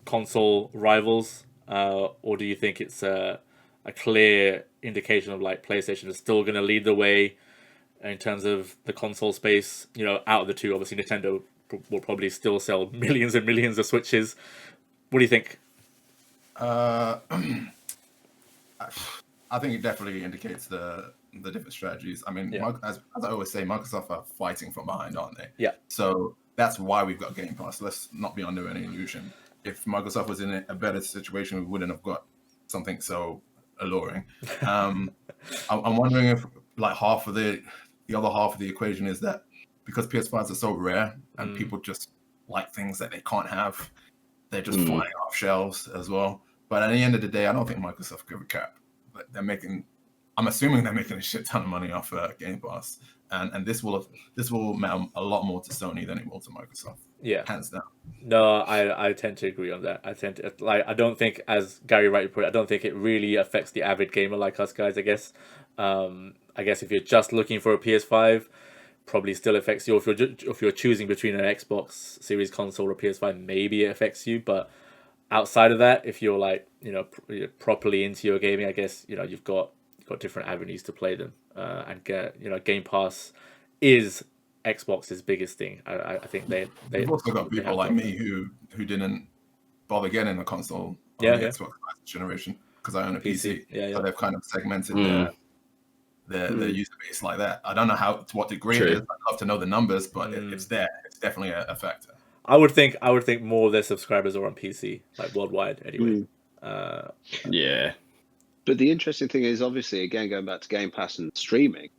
console rivals, or do you think it's a clear indication of like PlayStation is still going to lead the way in terms of the console space? You know, out of the two, obviously Nintendo will probably still sell millions and millions of Switches. What do you think? I think it definitely indicates the different strategies. I mean, as I always say, Microsoft are fighting from behind, aren't they? Yeah. So that's why we've got Game Pass. Let's not be under any illusion. If Microsoft was in a better situation, we wouldn't have got something so alluring. I'm wondering if like the other half of the equation is that because PS5s are so rare and people just like things that they can't have, they're just flying off shelves as well. But at the end of the day, I don't think Microsoft give a cap. But I'm assuming they're making a shit ton of money off Game Pass, and this will matter a lot more to Sony than it will to Microsoft. Yeah, hands down. No, I tend to agree on that. I don't think, as Gary rightly put it, I don't think it really affects the avid gamer like us guys. I guess if you're just looking for a PS5, probably still affects you. If you're choosing between an Xbox Series console or PS5, maybe it affects you. But outside of that, if you're like you're properly into your gaming, I guess you've got different avenues to play them, and get Game Pass is Xbox's biggest thing. I think they've also got people like me who didn't bother getting a console on the Xbox generation because I own a PC. So they've kind of segmented their user base like that. I don't know to what degree it is. I'd love to know the numbers, but it's there. It's definitely a factor. I would think more of their subscribers are on PC, like worldwide anyway. Yeah. But the interesting thing is, obviously, again, going back to Game Pass and streaming,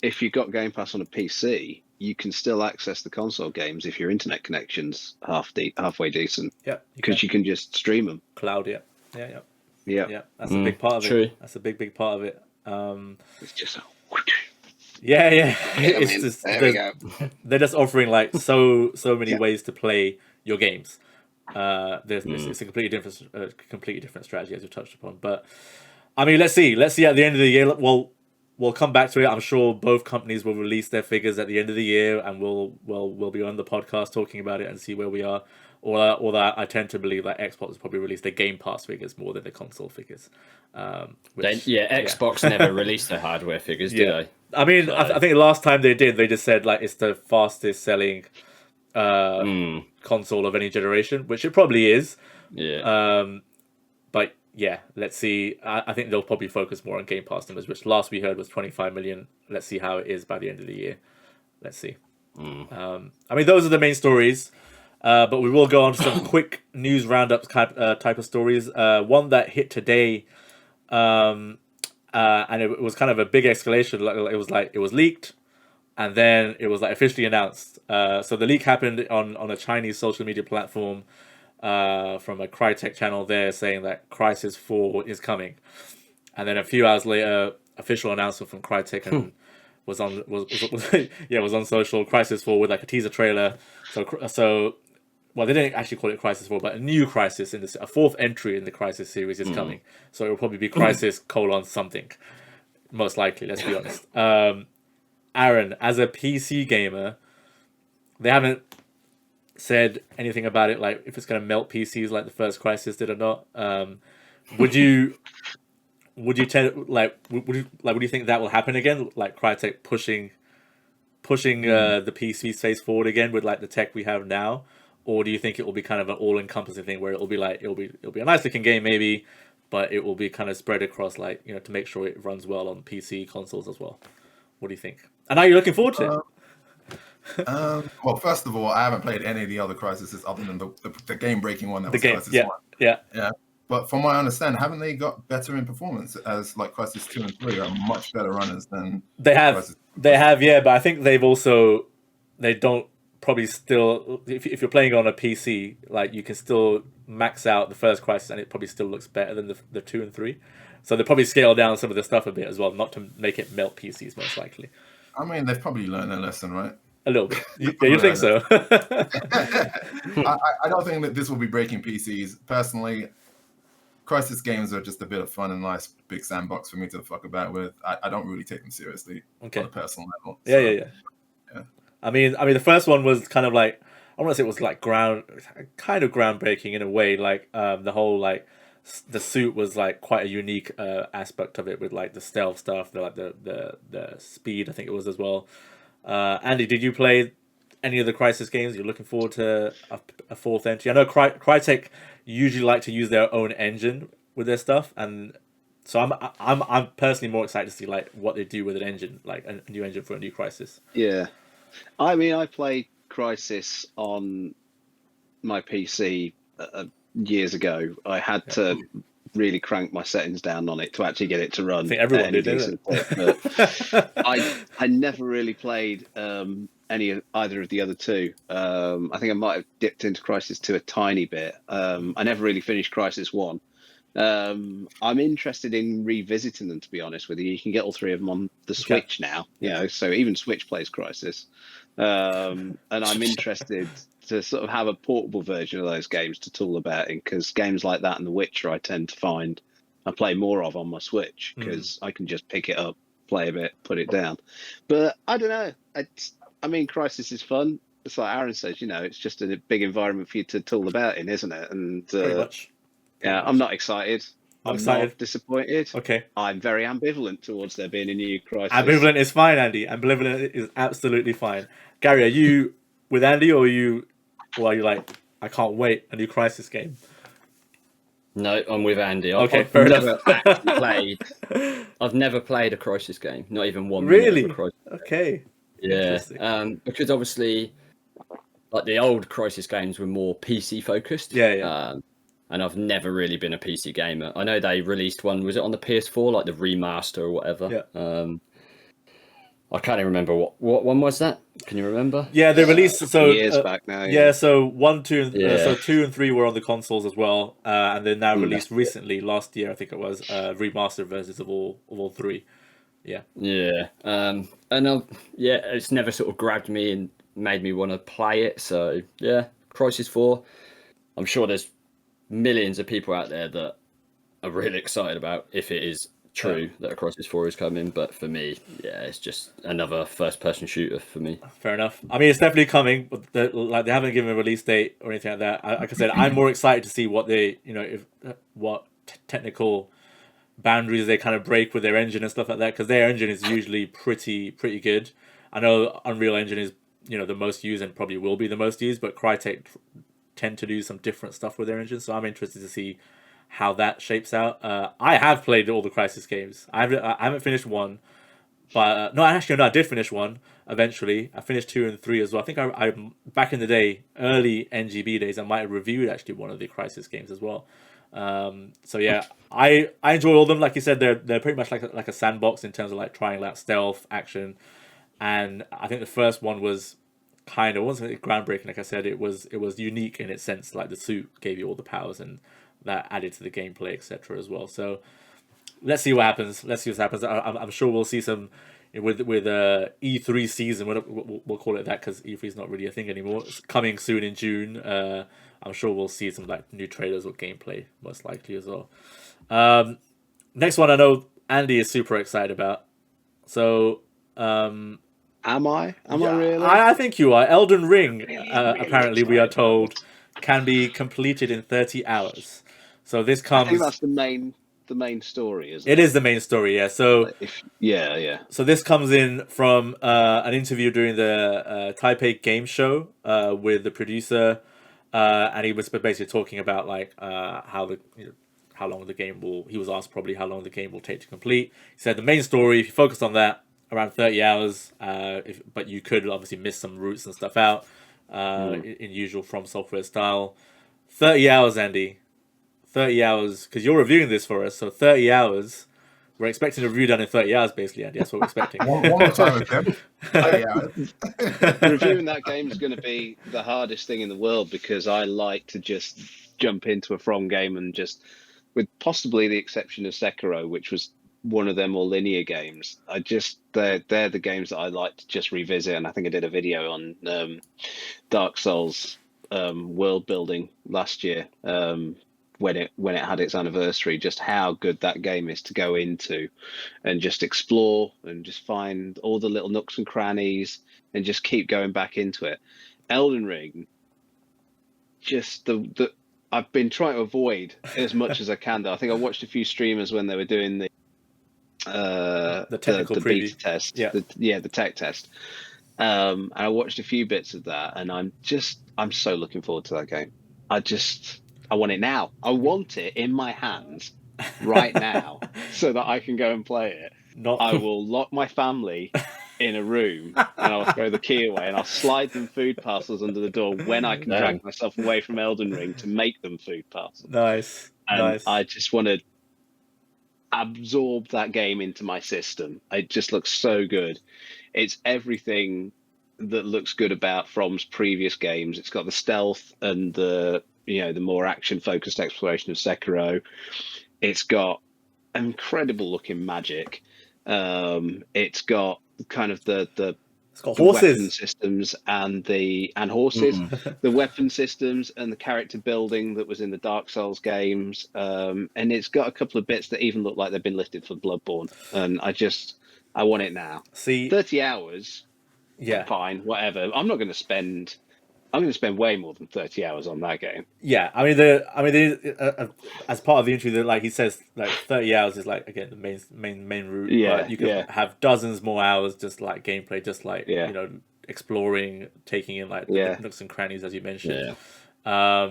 if you've got Game Pass on a PC, you can still access the console games if your internet connection's halfway decent. Yeah. Because you can just stream them. Cloud, yeah. That's a big part of True. it. That's a big part of it. It's just it's just there we go. They're just offering like so many ways to play your games. It's a completely different strategy, as we touched upon. But I mean, let's see at the end of the year. We'll come back to it. I'm sure both companies will release their figures at the end of the year, and we'll be on the podcast talking about it and see where we are. Or that I tend to believe that Xbox will probably release their Game Pass figures more than the console figures. Xbox never released their hardware figures, do they? I mean, I think the last time they did, they just said like it's the fastest selling console of any generation, which it probably is. Yeah. But yeah, let's see. I think they'll probably focus more on Game Pass numbers, which last we heard was 25 million. Let's see how it is by the end of the year. Let's see. I mean, those are the main stories. But we will go on to some quick news roundups type of stories. One that hit today, and it was kind of a big escalation. It was leaked, and then it was like officially announced. So the leak happened on a Chinese social media platform, from a Crytek channel there, saying that Crysis 4 is coming, and then a few hours later, official announcement from Crytek and was on was on social. Crysis 4 with like a teaser trailer. So well, they didn't actually call it Crysis 4, but a new Crysis a fourth entry in the Crysis series is coming. So it will probably be Crysis something, most likely. Let's be honest. Aaron, as a PC gamer, they haven't said anything about it, like if it's going to melt PCs like the first Crysis did or not. Would you would you think that will happen again? Like Crytek pushing the PC space forward again with like the tech we have now, or do you think it will be kind of an all-encompassing thing where it'll be a nice looking game maybe, but it will be kind of spread across, like, you know, to make sure it runs well on PC consoles as well? What do you think? And are you looking forward to it? Well, first of all, I haven't played any of the other Crysis other than the game-breaking one that was Crysis 1. Yeah. But from what I understand, haven't they got better in performance as like Crysis 2 and 3 are much better runners than they have? Crysis. They have, yeah, but I think they don't probably still, if you're playing on a PC, like you can still max out the first Crysis and it probably still looks better than the 2 and 3. So they probably scale down some of the stuff a bit as well, not to make it melt PCs most likely. I mean, they've probably learned their lesson, right? A little bit. You think so? I don't think that this will be breaking PCs. Personally, Crysis games are just a bit of fun and nice big sandbox for me to fuck about with. I don't really take them seriously on a personal level. So, yeah. I mean, the first one was kind of like, I want to say it was like groundbreaking in a way. Like the whole like the suit was like quite a unique aspect of it with like the stealth stuff, the speed, I think it was as well. Andy, did you play any of the Crysis games? You're looking forward to a fourth entry? I know Crytek usually like to use their own engine with their stuff, and so I'm personally more excited to see like what they do with an engine, like a new engine for a new Crysis. Yeah, I mean, I played Crysis on my PC years ago. I had to really crank my settings down on it to actually get it to run. I think everyone did, didn't it? But I never really played either of the other two. I think I might have dipped into Crysis 2 a tiny bit. I never really finished Crysis 1. I'm interested in revisiting them, to be honest with you. You can get all three of them on the Switch now, you know, so even Switch plays Crysis. And I'm interested to sort of have a portable version of those games to tool about in, because games like that and The Witcher I tend to find I play more of on my Switch because I can just pick it up, play a bit, put it down. But I don't know. I mean, Crysis is fun. It's like Aaron says, you know, it's just a big environment for you to tool about in, isn't it? And pretty much. Yeah, I'm not excited. I'm excited. Not disappointed. Okay. I'm very ambivalent towards there being a new Crysis. Ambivalent is fine, Andy. Ambivalent is absolutely fine. Gary, are you with Andy, or are you like, I can't wait, a new Crysis game? No, I'm with Andy. Okay, I've fair never enough. actually played. I've never played a Crysis game, not even one. Really? Minute of a Crysis game. Okay. Yeah, because obviously, like the old Crysis games were more PC focused. Yeah. And I've never really been a PC gamer. I know they released one. Was it on the PS4, like the remaster or whatever? Yeah. I can't even remember what one was that. Can you remember? Yeah, they released years back now. Yeah, so 1, 2, so 2 and 3 were on the consoles as well, and they're now released recently, last year I think it was, remastered versions of all three. Yeah. Yeah. And it's never sort of grabbed me and made me want to play it. So yeah, Crysis 4. I'm sure there's millions of people out there that are really excited about if it is true that a Crysis 4 is coming, but for me, yeah, it's just another first-person shooter for me. Fair enough. I mean, it's definitely coming, but they haven't given a release date or anything like that. Like I said, I'm more excited to see what they, you know, what technical boundaries they kind of break with their engine and stuff like that, because their engine is usually pretty good. I know Unreal Engine is, you know, the most used and probably will be the most used, but Crytek tend to do some different stuff with their engine, so I'm interested to see how that shapes out. I have played all the Crysis games. I haven't finished one, But no, actually, no, I did finish 1 eventually. I finished 2 and 3 as well. I think I back in the day, early NGB days, I might have reviewed actually one of the Crysis games as well. So yeah, I enjoy all of them. Like you said, they're pretty much like a sandbox in terms of like trying out stealth action. And I think the first one was kind of wasn't groundbreaking. Like I said, it was unique in its sense. Like the suit gave you all the powers, and that added to the gameplay, etc. as well. So let's see what happens. I'm sure we'll see some with E3 season. We'll call it that because E3 is not really a thing anymore. It's coming soon in June. I'm sure we'll see some like new trailers or gameplay most likely as well. Next one I know Andy is super excited about. So Am I? Am I yeah, really? I think you are. Elden Ring, Really apparently we are excited. told, can be completed in 30 hours. So this I think comes. that's the main story, isn't It is the main story, yeah. So yeah. so this comes in from an interview during the Taipei Game Show with the producer, and he was basically talking about like how long the game will. He was asked probably how long the game will take to complete. He said the main story, if you focus on that, around 30 hours. But you could obviously miss some routes and stuff out in usual From Software style. 30 hours, Andy. 30 hours, because you're reviewing this for us. So 30 hours. We're expecting a review done in 30 hours, basically, Andy. That's what we're expecting. One more time with them. 30 hours. Reviewing that game is going to be the hardest thing in the world because I like to just jump into a From game and just, with possibly the exception of Sekiro, which was one of their more linear games, they're the games that I like to just revisit. And I think I did a video on Dark Souls world building last year. When it had its anniversary, just how good that game is to go into and just explore and just find all the little nooks and crannies and just keep going back into it. Elden Ring, just I've been trying to avoid as much as I can though. I think I watched a few streamers when they were doing the technical the preview. beta test, Yeah. the tech test. And I watched a few bits of that, and I'm so looking forward to that game. I want it now. I want it in my hands right now so that I can go and play it. I will lock my family in a room and I'll throw the key away and I'll slide them food parcels under the door when I can drag myself away from Elden Ring to make them food parcels. Nice. I just want to absorb that game into my system. It just looks so good. It's everything that looks good about From's previous games. It's got the stealth and the more action-focused exploration of Sekiro. It's got incredible looking magic. It's got kind of the It's got horses. weapon systems and horses, the weapon systems and the character building that was in the Dark Souls games. And it's got a couple of bits that even look like they've been lifted from Bloodborne. And I want it now. See, 30 hours. yeah, Fine, whatever. I'm going to spend way more than 30 hours on that game. yeah. I mean, as part of the interview, like he says, like 30 hours is like again the main route. Yeah, but you can have dozens more hours just like gameplay, just like exploring, taking in like the nooks and crannies as you mentioned. Yeah.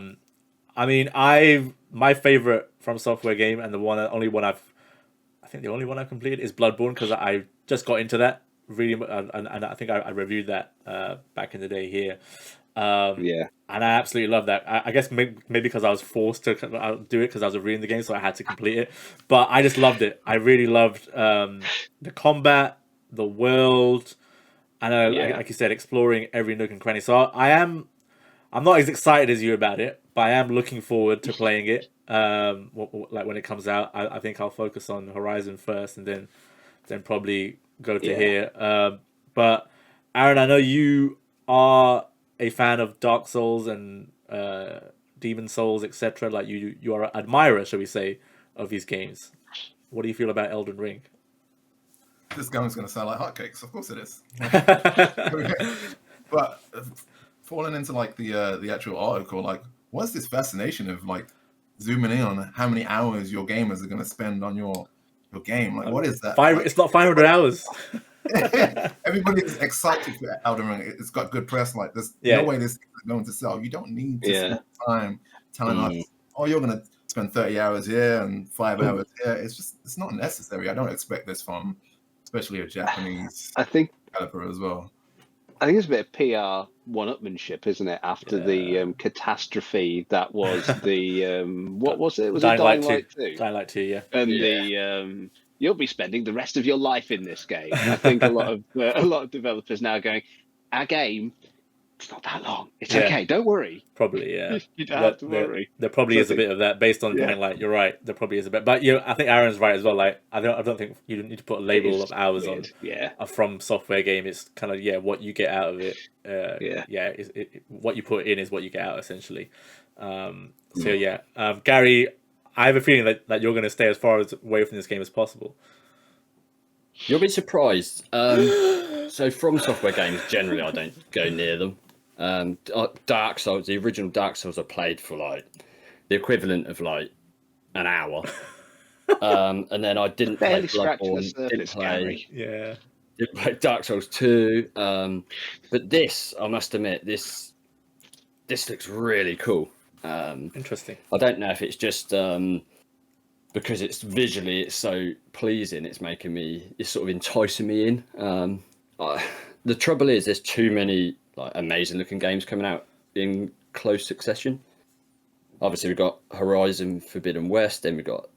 I mean, my favorite From Software game and the only one I've completed is Bloodborne because I just got into that really, and I think I reviewed that back in the day here. And I absolutely love that. I guess maybe because I was forced to do it because I was reviewing the game, so I had to complete it. But I just loved it. I really loved the combat, the world, and like you said, exploring every nook and cranny. So I'm not as excited as you about it, but I am looking forward to playing it. Like when it comes out, I think I'll focus on Horizon first, and then probably go to here. But Aaron, I know you are a fan of Dark Souls and Demon Souls, etc. Like you are an admirer, shall we say, of these games. What do you feel about Elden Ring? This game's going to sound like hotcakes. Of course it is. But falling into like the actual article, like what's this fascination of like zooming in on how many hours your gamers are going to spend on your game? Like, what is that? It's not 500 hours. Everybody's excited for Elden Ring. It's got good press. Like, there's no way this is going to sell. You don't need to spend time telling us, oh, you're going to spend 30 hours here and 5 hours here. It's not necessary. I don't expect this from especially a Japanese I think developer as well. it's a bit of PR one-upmanship, isn't it? After the catastrophe that was the what was it? Was it Dying Light 2? Dying Light 2, yeah. And the you'll be spending the rest of your life in this game. I think a lot of developers now going, our game, it's not that long. It's okay. Don't worry. Probably, yeah. You don't have to worry. There probably is a bit of that based on Dying Light. You're right. There probably is a bit, but I think Aaron's right as well. Like, I don't think you need to put a label of hours on a From Software game. It's kind of what you get out of it. What you put in is what you get out essentially. Gary, I have a feeling that you're going to stay as far away from this game as possible. You'll be surprised. So From Software games, generally, I don't go near them. Dark Souls, the original Dark Souls, I played for like the equivalent of like an hour, and then I didn't play Bloodborne. Didn't play Dark Souls 2. But this, I must admit, this looks really cool. Interesting. I don't know if it's just because it's visually it's so pleasing. It's sort of enticing me in. The trouble is, there's too many like amazing looking games coming out in close succession. Obviously, we've got Horizon Forbidden West, then we've got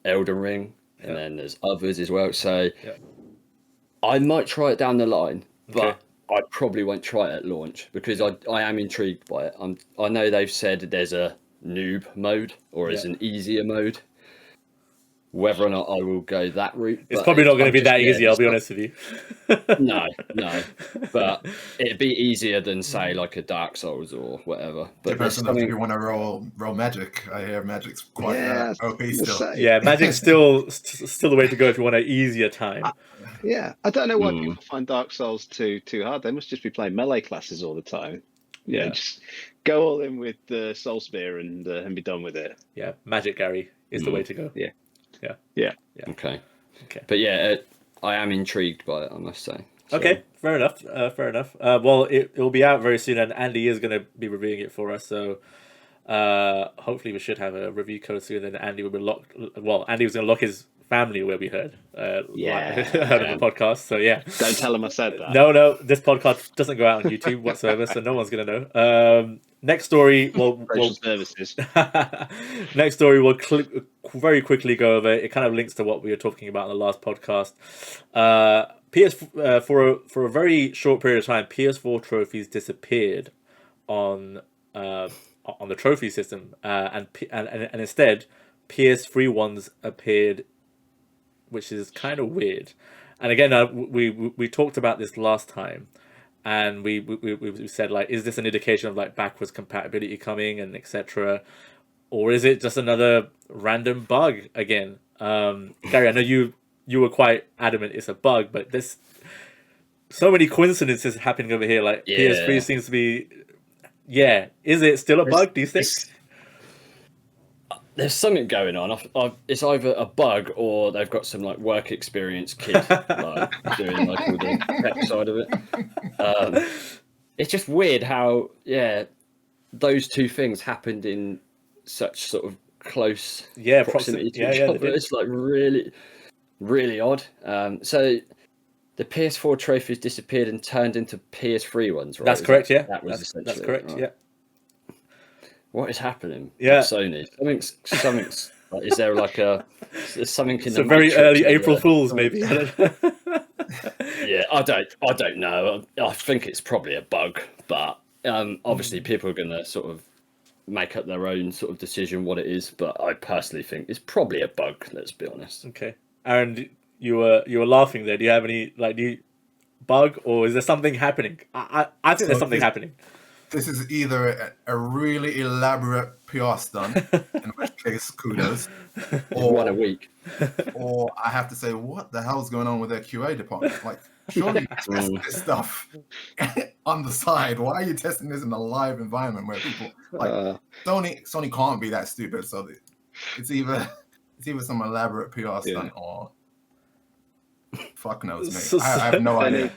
Elden Ring, and then there's others as well. So I might try it down the line, but I probably won't try it at launch because I am intrigued by it. I know they've said there's a noob mode or is an easier mode. Whether or not I will go that route, it's probably not going to be that easy. I'll be honest with you. No, but it'd be easier than say like a Dark Souls or whatever. But depends on if you want to roll magic. I hear magic's quite OP still. Yeah, magic's still the way to go if you want an easier time. I don't know why people find Dark Souls too hard. They must just be playing melee classes all the time. Just go all in with the Soul Spear and be done with it. Yeah, magic, Gary, is the way to go. Yeah. Okay. But I am intrigued by it, I must say. So. Okay, fair enough. Well, it will be out very soon, and Andy is going to be reviewing it for us. So hopefully we should have a review code soon. Then Andy will be locked. Well, Andy was going to lock his family where we heard of the podcast. So don't tell him I said that. No, this podcast doesn't go out on YouTube whatsoever, so no one's going to know. Next story, services. Next story, we'll very quickly go over. It kind of links to what we were talking about in the last podcast. For a very short period of time, PS4 trophies disappeared on the trophy system, and instead PS3 ones appeared, which is kind of weird. And again, we talked about this last time. And we said, like, is this an indication of like backwards compatibility coming and etc., or is it just another random bug again? Gary, I know you were quite adamant it's a bug, but there's so many coincidences happening over here. Like PS3 seems to be, is it still a bug? Do you think? There's something going on. It's either a bug or they've got some like work experience kid like doing like all the tech side of it. It's just weird how those two things happened in such sort of close proximity to each other. It's like really, really odd. So the PS4 trophies disappeared and turned into PS3 ones, right? That's correct. That was essentially that's correct. Right? Yeah. What is happening? At Sony. Something's like, is there like there's something in the very early April Fools, maybe. I don't know. I think it's probably a bug, but obviously people are going to sort of make up their own sort of decision what it is. But I personally think it's probably a bug. Let's be honest. Okay, Aaron, you were laughing there. Do you have any bug, or is there something happening? I think there's something happening. This is either a really elaborate PR stunt, in which case kudos, or 1 a week, or I have to say, what the hell is going on with their QA department? Like, surely you test this stuff on the side. Why are you testing this in a live environment where people like Sony can't be that stupid? So it's either some elaborate PR stunt or. Fuck knows, mate. I have no idea.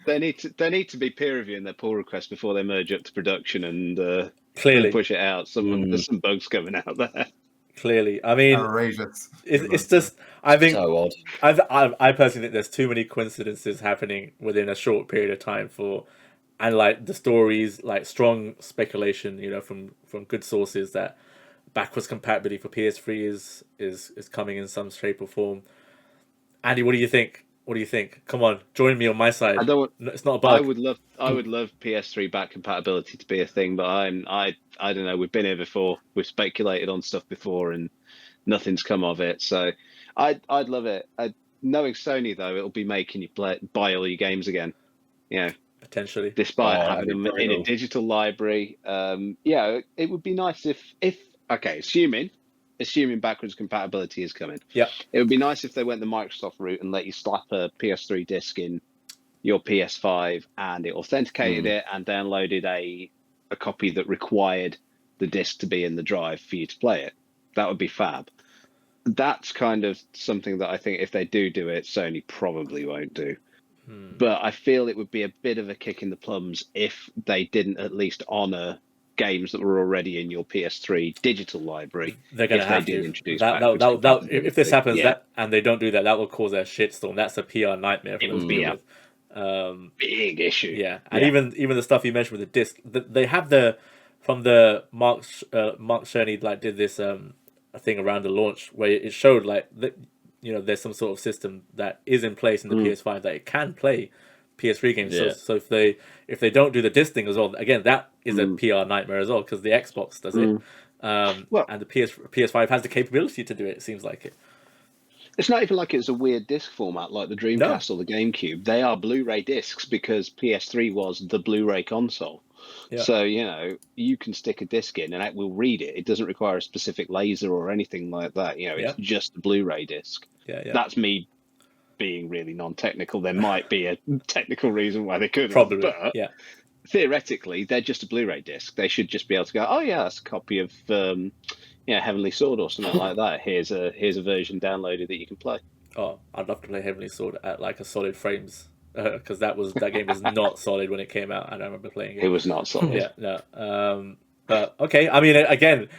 They need to be peer reviewing their pull requests before they merge up to production and clearly push it out. There's some bugs coming out there. Clearly, I mean, outrageous. it's just. I think So odd. I personally think there's too many coincidences happening within a short period of time and like the stories, like strong speculation, from good sources that backwards compatibility for PS3 is coming in some shape or form. Andy, what do you think? What do you think? Come on, join me on my side. I don't. It's not a bug. I would love PS3 back compatibility to be a thing, but I don't know. We've been here before. We've speculated on stuff before, and nothing's come of it. So I'd love it. Knowing Sony though, it'll be making you buy all your games again. Potentially, despite having that'd them be in a brutal. digital library. It would be nice if assuming backwards compatibility is coming. Yeah, it would be nice if they went the Microsoft route and let you slap a PS3 disc in your PS5 and it authenticated it and downloaded a copy that required the disc to be in the drive for you to play it. That would be fab. That's kind of something that I think if they do it, Sony probably won't do. But I feel it would be a bit of a kick in the plums if they didn't at least honor games that were already in your PS3 digital library. they're gonna have to introduce that. If this happens, yeah. and they don't do that, that will cause a shitstorm. That's a PR nightmare for them to deal with. Big issue. Yeah, and even the stuff you mentioned with the disc, they have from the Mark Cerny like did this a thing around the launch where it showed like that there's some sort of system that is in place in the PS5 that it can play PS3 games. Yeah. So if they don't do the disc thing as well, again that is a PR nightmare as well because the Xbox does it, and the PS5 has the capability to do it. It seems like it. It's not even like it's a weird disc format like the Dreamcast or the GameCube. They are Blu-ray discs because PS3 was the Blu-ray console. Yeah. So, you can stick a disc in and it will read it. It doesn't require a specific laser or anything like that. It's just a Blu-ray disc. Yeah. That's me being really non-technical. There might be a technical reason why they couldn't. Probably. But theoretically, they're just a Blu-ray disc. They should just be able to go, oh, yeah, that's a copy of Heavenly Sword or something like that. Here's a version downloaded that you can play. Oh, I'd love to play Heavenly Sword at like a solid frames. Because that game was not solid when it came out. I don't remember playing it. It was not solid. Yeah, no. But okay, I mean, again,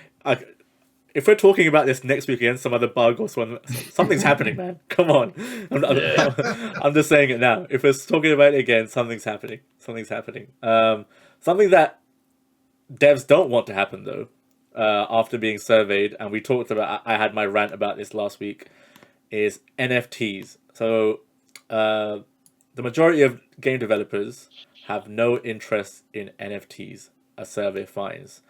if we're talking about this next week again, some other bug or something's happening, man. Come on, I'm just saying it now. If we're talking about it again, something's happening. Something that devs don't want to happen though. After being surveyed, and we talked about, I had my rant about this last week, is NFTs. So. The majority of game developers have no interest in NFTs, a survey finds.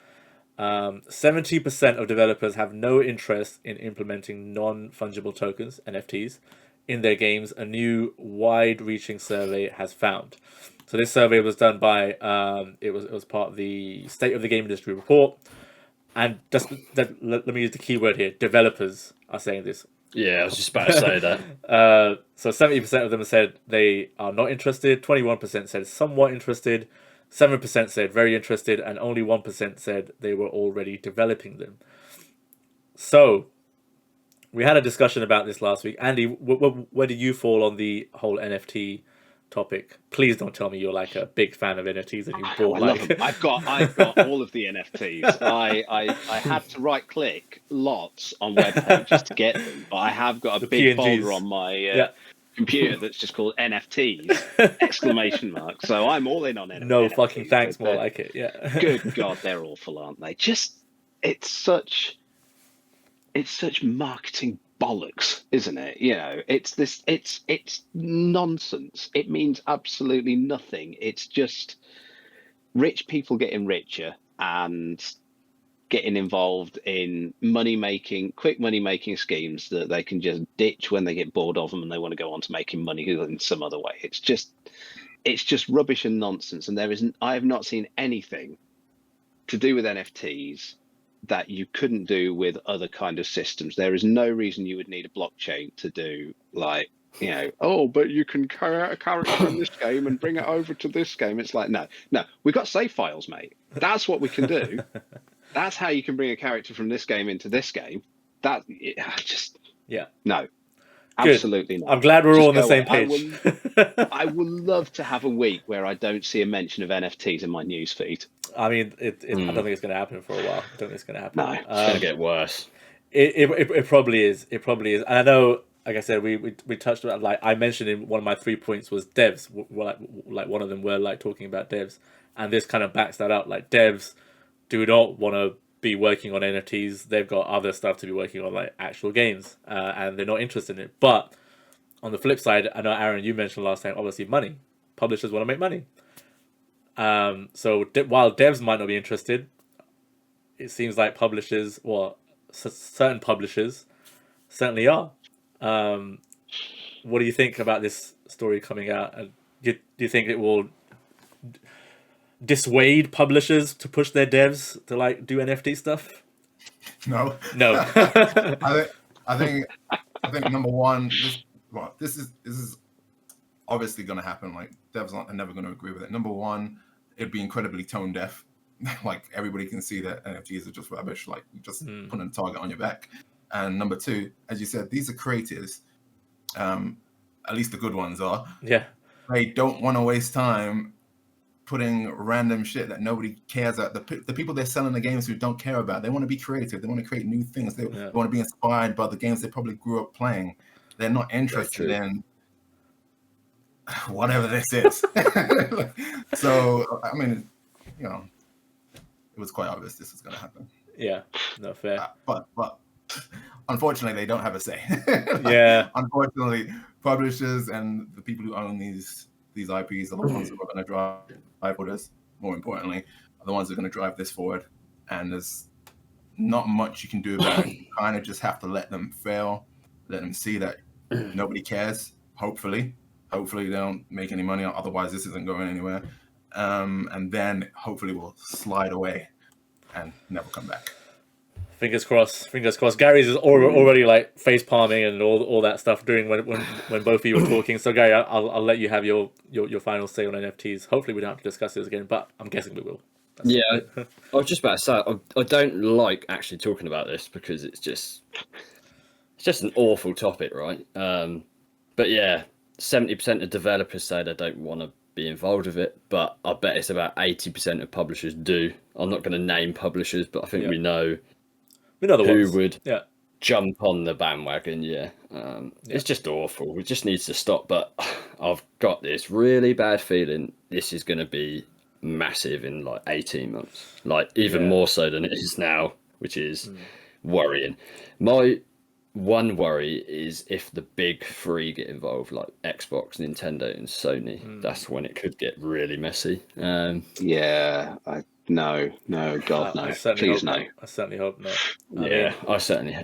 70% of developers have no interest in implementing non-fungible tokens, NFTs, in their games, a new wide-reaching survey has found. So this survey was done by, it was part of the State of the Game Industry report. And let me use the keyword here, developers are saying this. Yeah, I was just about to say that. So 70% of them said they are not interested, 21% said somewhat interested, 7% said very interested, and only 1% said they were already developing them. So, we had a discussion about this last week. Andy, where do you fall on the whole NFT topic? Please don't tell me you're like a big fan of NFTs and you bought like... I've got all of the NFTs. I had to right click lots on web pages to get them, but I have got a big PNGs. folder on my computer that's just called NFTs ! So I'm all in on NFTs. No fucking thanks, more like it. Yeah. Good God, they're awful, aren't they? It's such marketing bollocks, isn't it? It's nonsense. It means absolutely nothing. It's just rich people getting richer and getting involved in quick money making schemes that they can just ditch when they get bored of them and they want to go on to making money in some other way. It's just rubbish and nonsense. And I have not seen anything to do with NFTs that you couldn't do with other kind of systems. There is no reason you would need a blockchain to do but you can create a character in this game and bring it over to this game. It's like, no, we've got save files, mate. That's what we can do. That's how you can bring a character from this game into this game. No. Absolutely not. I'm glad we're all on the same page. I would love to have a week where I don't see a mention of NFTs in my newsfeed. I mean, I don't think it's going to happen for a while. I don't think it's going to happen. No, It's going to get worse. It probably is. It probably is. And I know, like I said, we touched about, like I mentioned in one of my 3 points was devs. Like one of them were like talking about devs, and this kind of backs that up. Like devs do not want to be working on NFTs. They've got other stuff to be working on, like actual games, and they're not interested in it. But on the flip side, I know Aaron, you mentioned last time, obviously money. Publishers want to make money. So while devs might not be interested, it seems like publishers, well, certain publishers certainly are. What do you think about this story coming out? And do you think it will dissuade publishers to push their devs to like do NFT stuff? No. No. I think number one, this is obviously going to happen. Like devs are never going to agree with it. Number one, it'd be incredibly tone deaf. Like everybody can see that NFTs are just rubbish. Like you just putting a target on your back. And number two, as you said, these are creators. At least the good ones are. Yeah. They don't want to waste time putting random shit that nobody cares about. The people they're selling the games who don't care about. They want to be creative. They want to create new things. They want to be inspired by the games they probably grew up playing. They're not interested in whatever this is. So I mean, you know, it was quite obvious this was going to happen. Yeah, no, fair. But unfortunately, they don't have a say. Yeah. Unfortunately, publishers and the people who own these IPs are the ones who are going to drive orders. More importantly, are the ones who are going to drive this forward. And there's not much you can do about it. You kind of just have to let them fail, let them see that nobody cares. Hopefully they don't make any money. Otherwise, this isn't going anywhere. And then hopefully we'll slide away and never come back. Fingers crossed. Gary's is already like face palming and all that stuff during when both of you were talking. So Gary, I'll let you have your final say on NFTs. Hopefully we don't have to discuss this again, but I'm guessing we will. I was just about to say I don't like actually talking about this because it's just an awful topic, right? But yeah, 70% of developers say they don't want to be involved with it, but I bet it's about 80% of publishers do. I'm not going to name publishers, but I think we know the who ones. would jump on the bandwagon. It's just awful. It just needs to stop. But I've got this really bad feeling this is going to be massive in like 18 months, like even more so than it is now, which is worrying. My one worry is if the big three get involved, like Xbox, Nintendo, and Sony. That's when it could get really messy. No, God, no. Please, no. I certainly hope not. I certainly.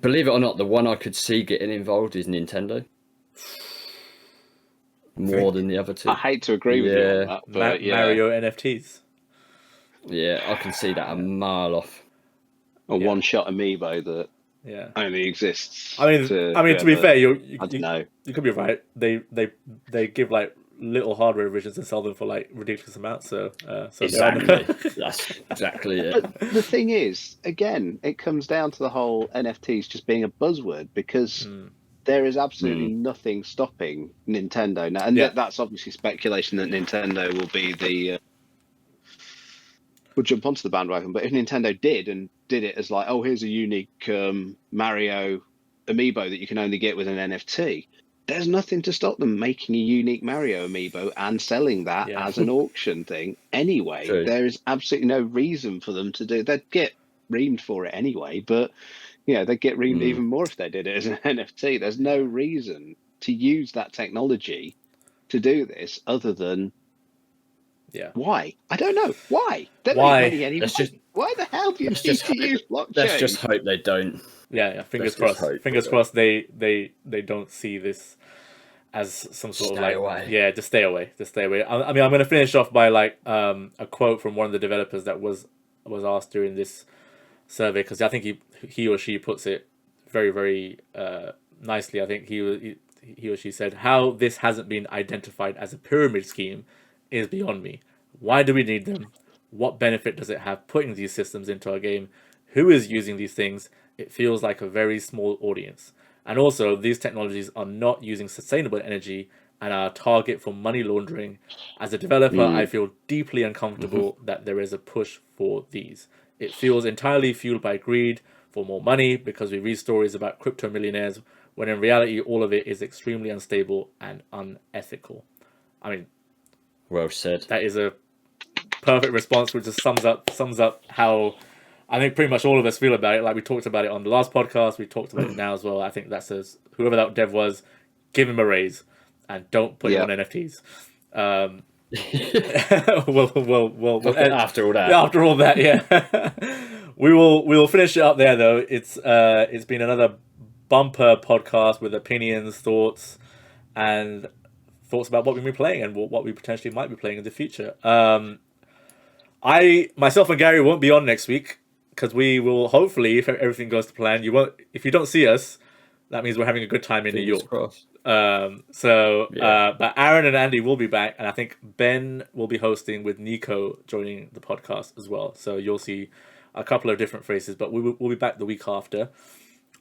Believe it or not, the one I could see getting involved is Nintendo. More than the other two. I hate to agree with you on that, but Mario NFTs. Yeah, I can see that a mile off. A one-shot amiibo that only exists. I mean, to be fair, you I don't know. You could be right. They give like little hardware revisions and sell them for like ridiculous amounts. So exactly, that's exactly it. But the thing is, again, it comes down to the whole NFTs just being a buzzword because there is absolutely nothing stopping Nintendo now, and that's obviously speculation that Nintendo will be will jump onto the bandwagon. But if Nintendo did it as like, oh, here's a unique Mario amiibo that you can only get with an NFT, there's nothing to stop them making a unique Mario amiibo and selling that as an auction thing anyway. True. There is absolutely no reason for them to do. They'd get reamed for it anyway, but they'd get reamed even more if they did it as an NFT. There's no reason to use that technology to do this other than why? I don't know. Why? Why? Why the hell do you need to use blockchain? Let's just hope they don't. Fingers crossed. Fingers crossed they don't see this as some sort of away. Just stay away. I mean, I'm going to finish off by like a quote from one of the developers that was asked during this survey, because I think he or she puts it very, very nicely. I think he or she said, "How this hasn't been identified as a pyramid scheme is beyond me. Why do we need them? What benefit does it have putting these systems into our game? Who is using these things? It feels like a very small audience. And also, these technologies are not using sustainable energy and are a target for money laundering. As a developer, I feel deeply uncomfortable that there is a push for these. It feels entirely fueled by greed for more money because we read stories about crypto millionaires when in reality all of it is extremely unstable and unethical. I mean, Well said. that is a perfect response, which just sums up how I think pretty much all of us feel about it. Like we talked about it on the last podcast, we talked about it now as well. I think that says whoever that dev was, give him a raise and don't put him on NFTs. After all that. After all that, yeah. we will finish it up there though. It's been another bumper podcast with opinions, thoughts, and thoughts about what we've been playing and what we potentially might be playing in the future. Myself and Gary won't be on next week because we will hopefully, if everything goes to plan, if you don't see us, that means we're having a good time in New York. Crossed. But Aaron and Andy will be back, and I think Ben will be hosting with Nico joining the podcast as well. So you'll see a couple of different faces, but we'll be back the week after.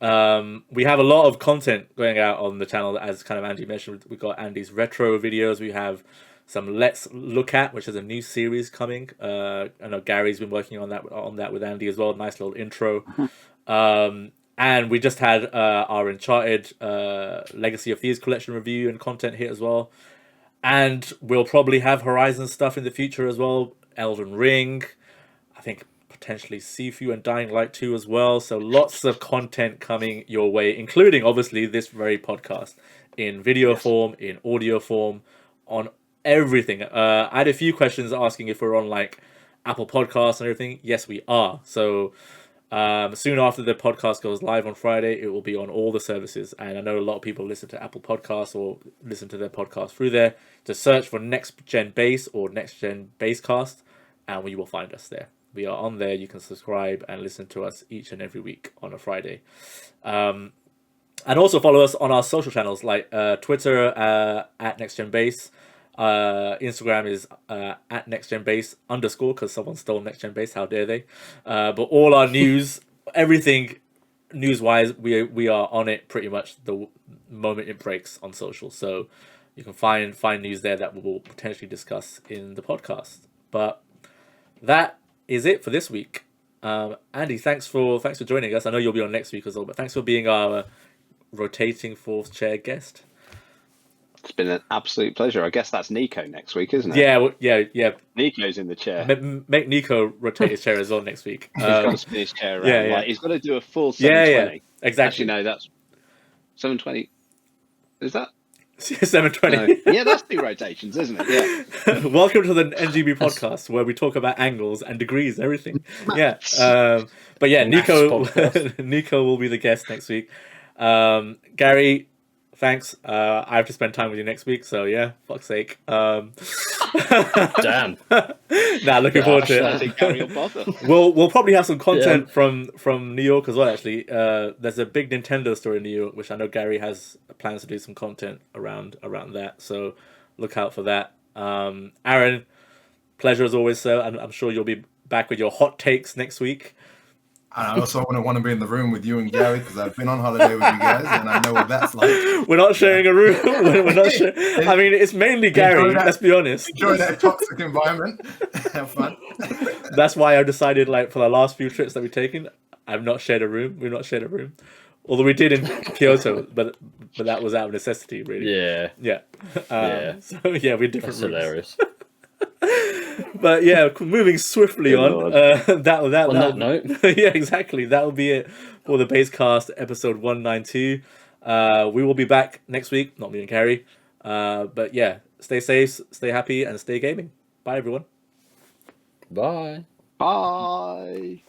We have a lot of content going out on the channel, as kind of Andy mentioned. We've got Andy's retro videos. We have some Let's Look At, which is a new series coming. I know Gary's been working on that with Andy as well. Nice little intro. And we just had our Uncharted Legacy of Thieves collection review and content here as well. And we'll probably have Horizon stuff in the future as well. Elden Ring. I think potentially Sifu and Dying Light 2 as well. So lots of content coming your way, including obviously this very podcast in video form, in audio form, on everything. I had a few questions asking if we're on like Apple Podcasts and everything. Yes, we are. So soon after the podcast goes live on Friday, it will be on all the services. And I know a lot of people listen to Apple Podcasts or listen to their podcast through there. Just search for Next Gen Base or Next Gen Basecast, and you will find us there. We are on there. You can subscribe and listen to us each and every week on a Friday. And also follow us on our social channels like Twitter at Next Gen Base. Instagram is at nextgenbase _ because someone stole Next Gen Base. How dare they? But all our news, everything news wise, we are on it pretty much the moment it breaks on social. So you can find news there that we will potentially discuss in the podcast. But that is it for this week. Andy, thanks for joining us. I know you'll be on next week as well, but thanks for being our rotating fourth chair guest. It's been an absolute pleasure. I guess that's Nico next week, isn't it? Yeah. Nico's in the chair. Make Nico rotate his chair as well next week. He's got to spin his chair around. Yeah. Like, he's got to do a full 720. Yeah, exactly. Actually, no, that's 720. Is that? 720. No. Yeah, that's 2 rotations, isn't it? Yeah. Welcome to the NGB podcast where we talk about angles and degrees, everything. Yeah. But yeah, Nico will be the guest next week. Gary, thanks. I have to spend time with you next week, so yeah, fuck's sake. Damn. Looking forward to I think Gary will bother. We'll probably have some content from New York as well. Actually, there's a big Nintendo store in New York, which I know Gary has plans to do some content around that. So look out for that. Aaron, pleasure as always, sir. I'm sure you'll be back with your hot takes next week. And I also want to be in the room with you and Gary because I've been on holiday with you guys and I know what that's like. We're not sharing a room. We're not sharing. I mean, it's mainly Gary. Let's be honest. Enjoy that toxic environment. Have fun. That's why I decided, like, for the last few trips that we've taken, I've not shared a room. We've not shared a room. Although we did in Kyoto, but that was out of necessity, really. Yeah. So yeah, we're different. That's rooms. hilarious. But yeah, moving swiftly on. That note. Yeah, exactly. That will be it for the Basecast episode 192. We will be back next week. Not me and Gary. But yeah, stay safe, stay happy, and stay gaming. Bye, everyone. Bye. Bye.